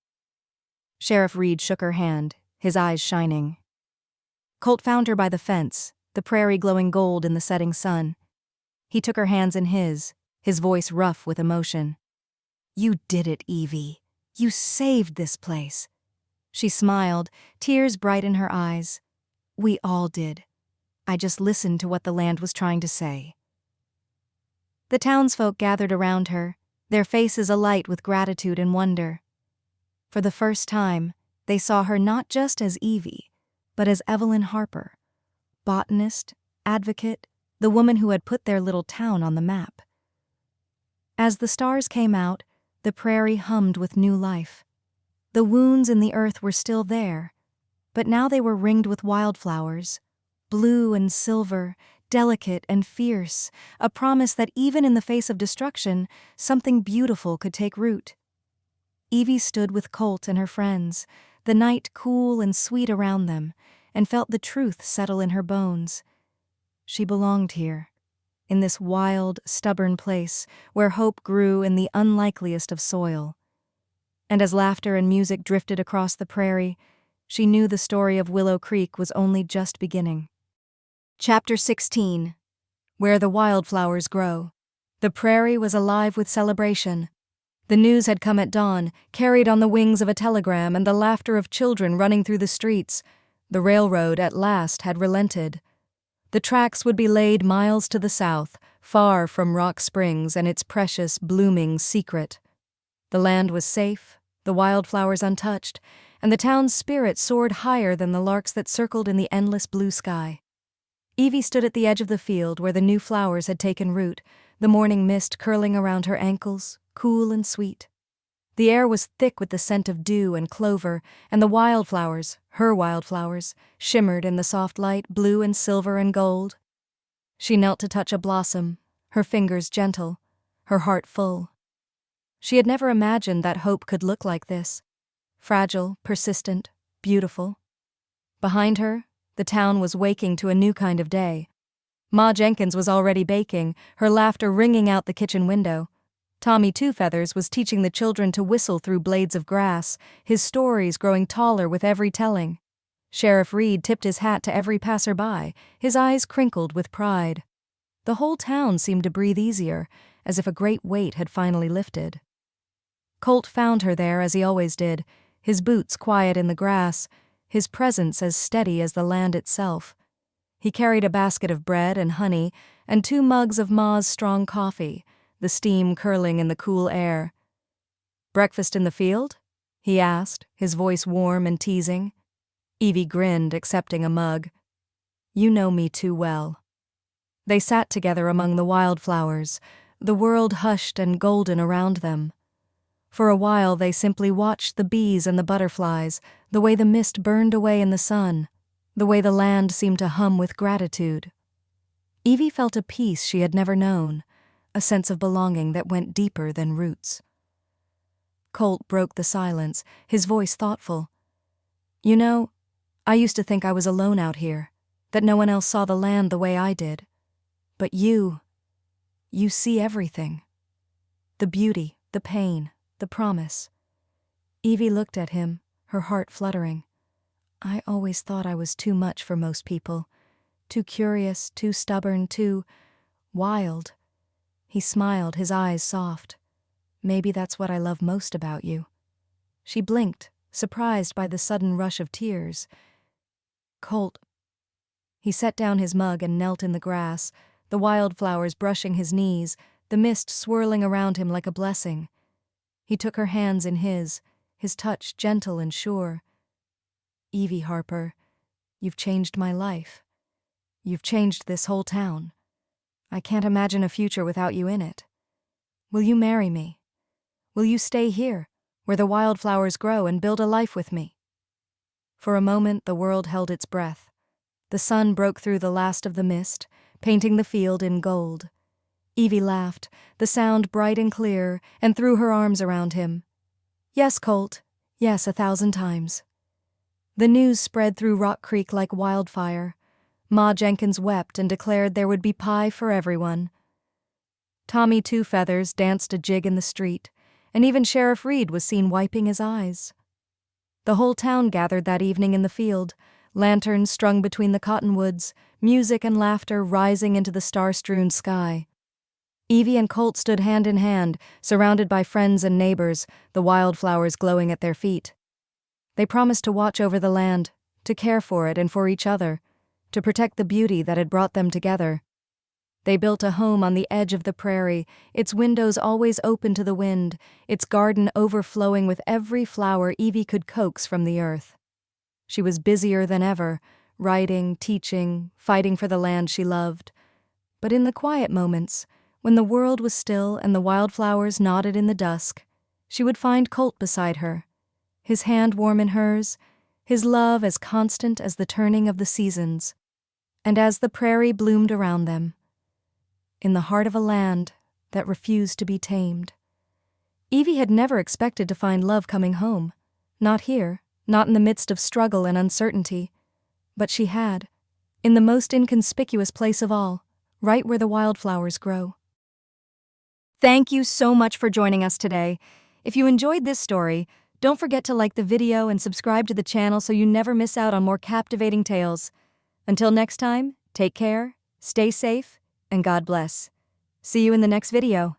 Sheriff Reed shook her hand, his eyes shining. Colt found her by the fence, the prairie glowing gold in the setting sun. He took her hands in his voice rough with emotion. "You did it, Evie. You saved this place." She smiled, tears bright in her eyes. "We all did. I just listened to what the land was trying to say." The townsfolk gathered around her, their faces alight with gratitude and wonder. For the first time, They saw her not just as Evie, but as Evelyn Harper, botanist, advocate, the woman who had put their little town on the map. As the stars came out, the prairie hummed with new life. The wounds in the earth were still there, but now they were ringed with wildflowers, blue and silver, delicate and fierce, a promise that even in the face of destruction, something beautiful could take root. Evie stood with Colt and her friends, the night cool and sweet around them, and felt the truth settle in her bones. She belonged here, in this wild, stubborn place where hope grew in the unlikeliest of soil. And as laughter and music drifted across the prairie, she knew the story of Willow Creek was only just beginning. Chapter 16. Where the Wildflowers Grow. The prairie was alive with celebration. The news had come at dawn, carried on the wings of a telegram, and the laughter of children running through the streets. The railroad, at last, had relented. The tracks would be laid miles to the south, far from Rock Springs and its precious, blooming secret. The land was safe, the wildflowers untouched, and the town's spirit soared higher than the larks that circled in the endless blue sky. Evie stood at the edge of the field where the new flowers had taken root, the morning mist curling around her ankles, cool and sweet. The air was thick with the scent of dew and clover, and the wildflowers, her wildflowers, shimmered in the soft light, blue and silver and gold. She knelt to touch a blossom, her fingers gentle, her heart full. She had never imagined that hope could look like this. Fragile, persistent, beautiful. Behind her, the town was waking to a new kind of day. Ma Jenkins was already baking, her laughter ringing out the kitchen window. Tommy Two Feathers was teaching the children to whistle through blades of grass, his stories growing taller with every telling. Sheriff Reed tipped his hat to every passerby, his eyes crinkled with pride. The whole town seemed to breathe easier, as if a great weight had finally lifted. Colt found her there as he always did, his boots quiet in the grass, his presence as steady as the land itself. He carried a basket of bread and honey and 2 mugs of Ma's strong coffee, the steam curling in the cool air. "Breakfast in the field?" he asked, his voice warm and teasing. Evie grinned, accepting a mug. "You know me too well." They sat together among the wildflowers, the world hushed and golden around them. For a while they simply watched the bees and the butterflies, the way the mist burned away in the sun, the way the land seemed to hum with gratitude. Evie felt a peace she had never known, a sense of belonging that went deeper than roots. Colt broke the silence, his voice thoughtful. "You know, I used to think I was alone out here, that no one else saw the land the way I did. But you see everything. The beauty, the pain, the promise." Evie looked at him, her heart fluttering. "I always thought I was too much for most people. Too curious, too stubborn, too wild." He smiled, his eyes soft. "Maybe that's what I love most about you." She blinked, surprised by the sudden rush of tears. "Colt." He set down his mug and knelt in the grass, the wildflowers brushing his knees, the mist swirling around him like a blessing. He took her hands in his touch gentle and sure. "Evie Harper, you've changed my life. You've changed this whole town. I can't imagine a future without you in it. Will you marry me? Will you stay here, where the wildflowers grow, and build a life with me?" For a moment the world held its breath. The sun broke through the last of the mist, painting the field in gold. Evie laughed, the sound bright and clear, and threw her arms around him. "Yes, Colt. Yes, 1,000 times." The news spread through Rock Creek like wildfire. Ma Jenkins wept and declared there would be pie for everyone. Tommy Two Feathers danced a jig in the street, and even Sheriff Reed was seen wiping his eyes. The whole town gathered that evening in the field, lanterns strung between the cottonwoods, music and laughter rising into the star-strewn sky. Evie and Colt stood hand in hand, surrounded by friends and neighbors, the wildflowers glowing at their feet. They promised to watch over the land, to care for it and for each other, to protect the beauty that had brought them together. They built a home on the edge of the prairie, its windows always open to the wind, its garden overflowing with every flower Evie could coax from the earth. She was busier than ever, writing, teaching, fighting for the land she loved. But in the quiet moments, when the world was still and the wildflowers nodded in the dusk, she would find Colt beside her, his hand warm in hers, his love as constant as the turning of the seasons. And as the prairie bloomed around them, in the heart of a land that refused to be tamed, Evie had never expected to find love coming home. Not here, not in the midst of struggle and uncertainty. But she had, in the most inconspicuous place of all, right where the wildflowers grow. Thank you so much for joining us today. If you enjoyed this story, don't forget to like the video and subscribe to the channel so you never miss out on more captivating tales. Until next time, take care, stay safe, and God bless. See you in the next video.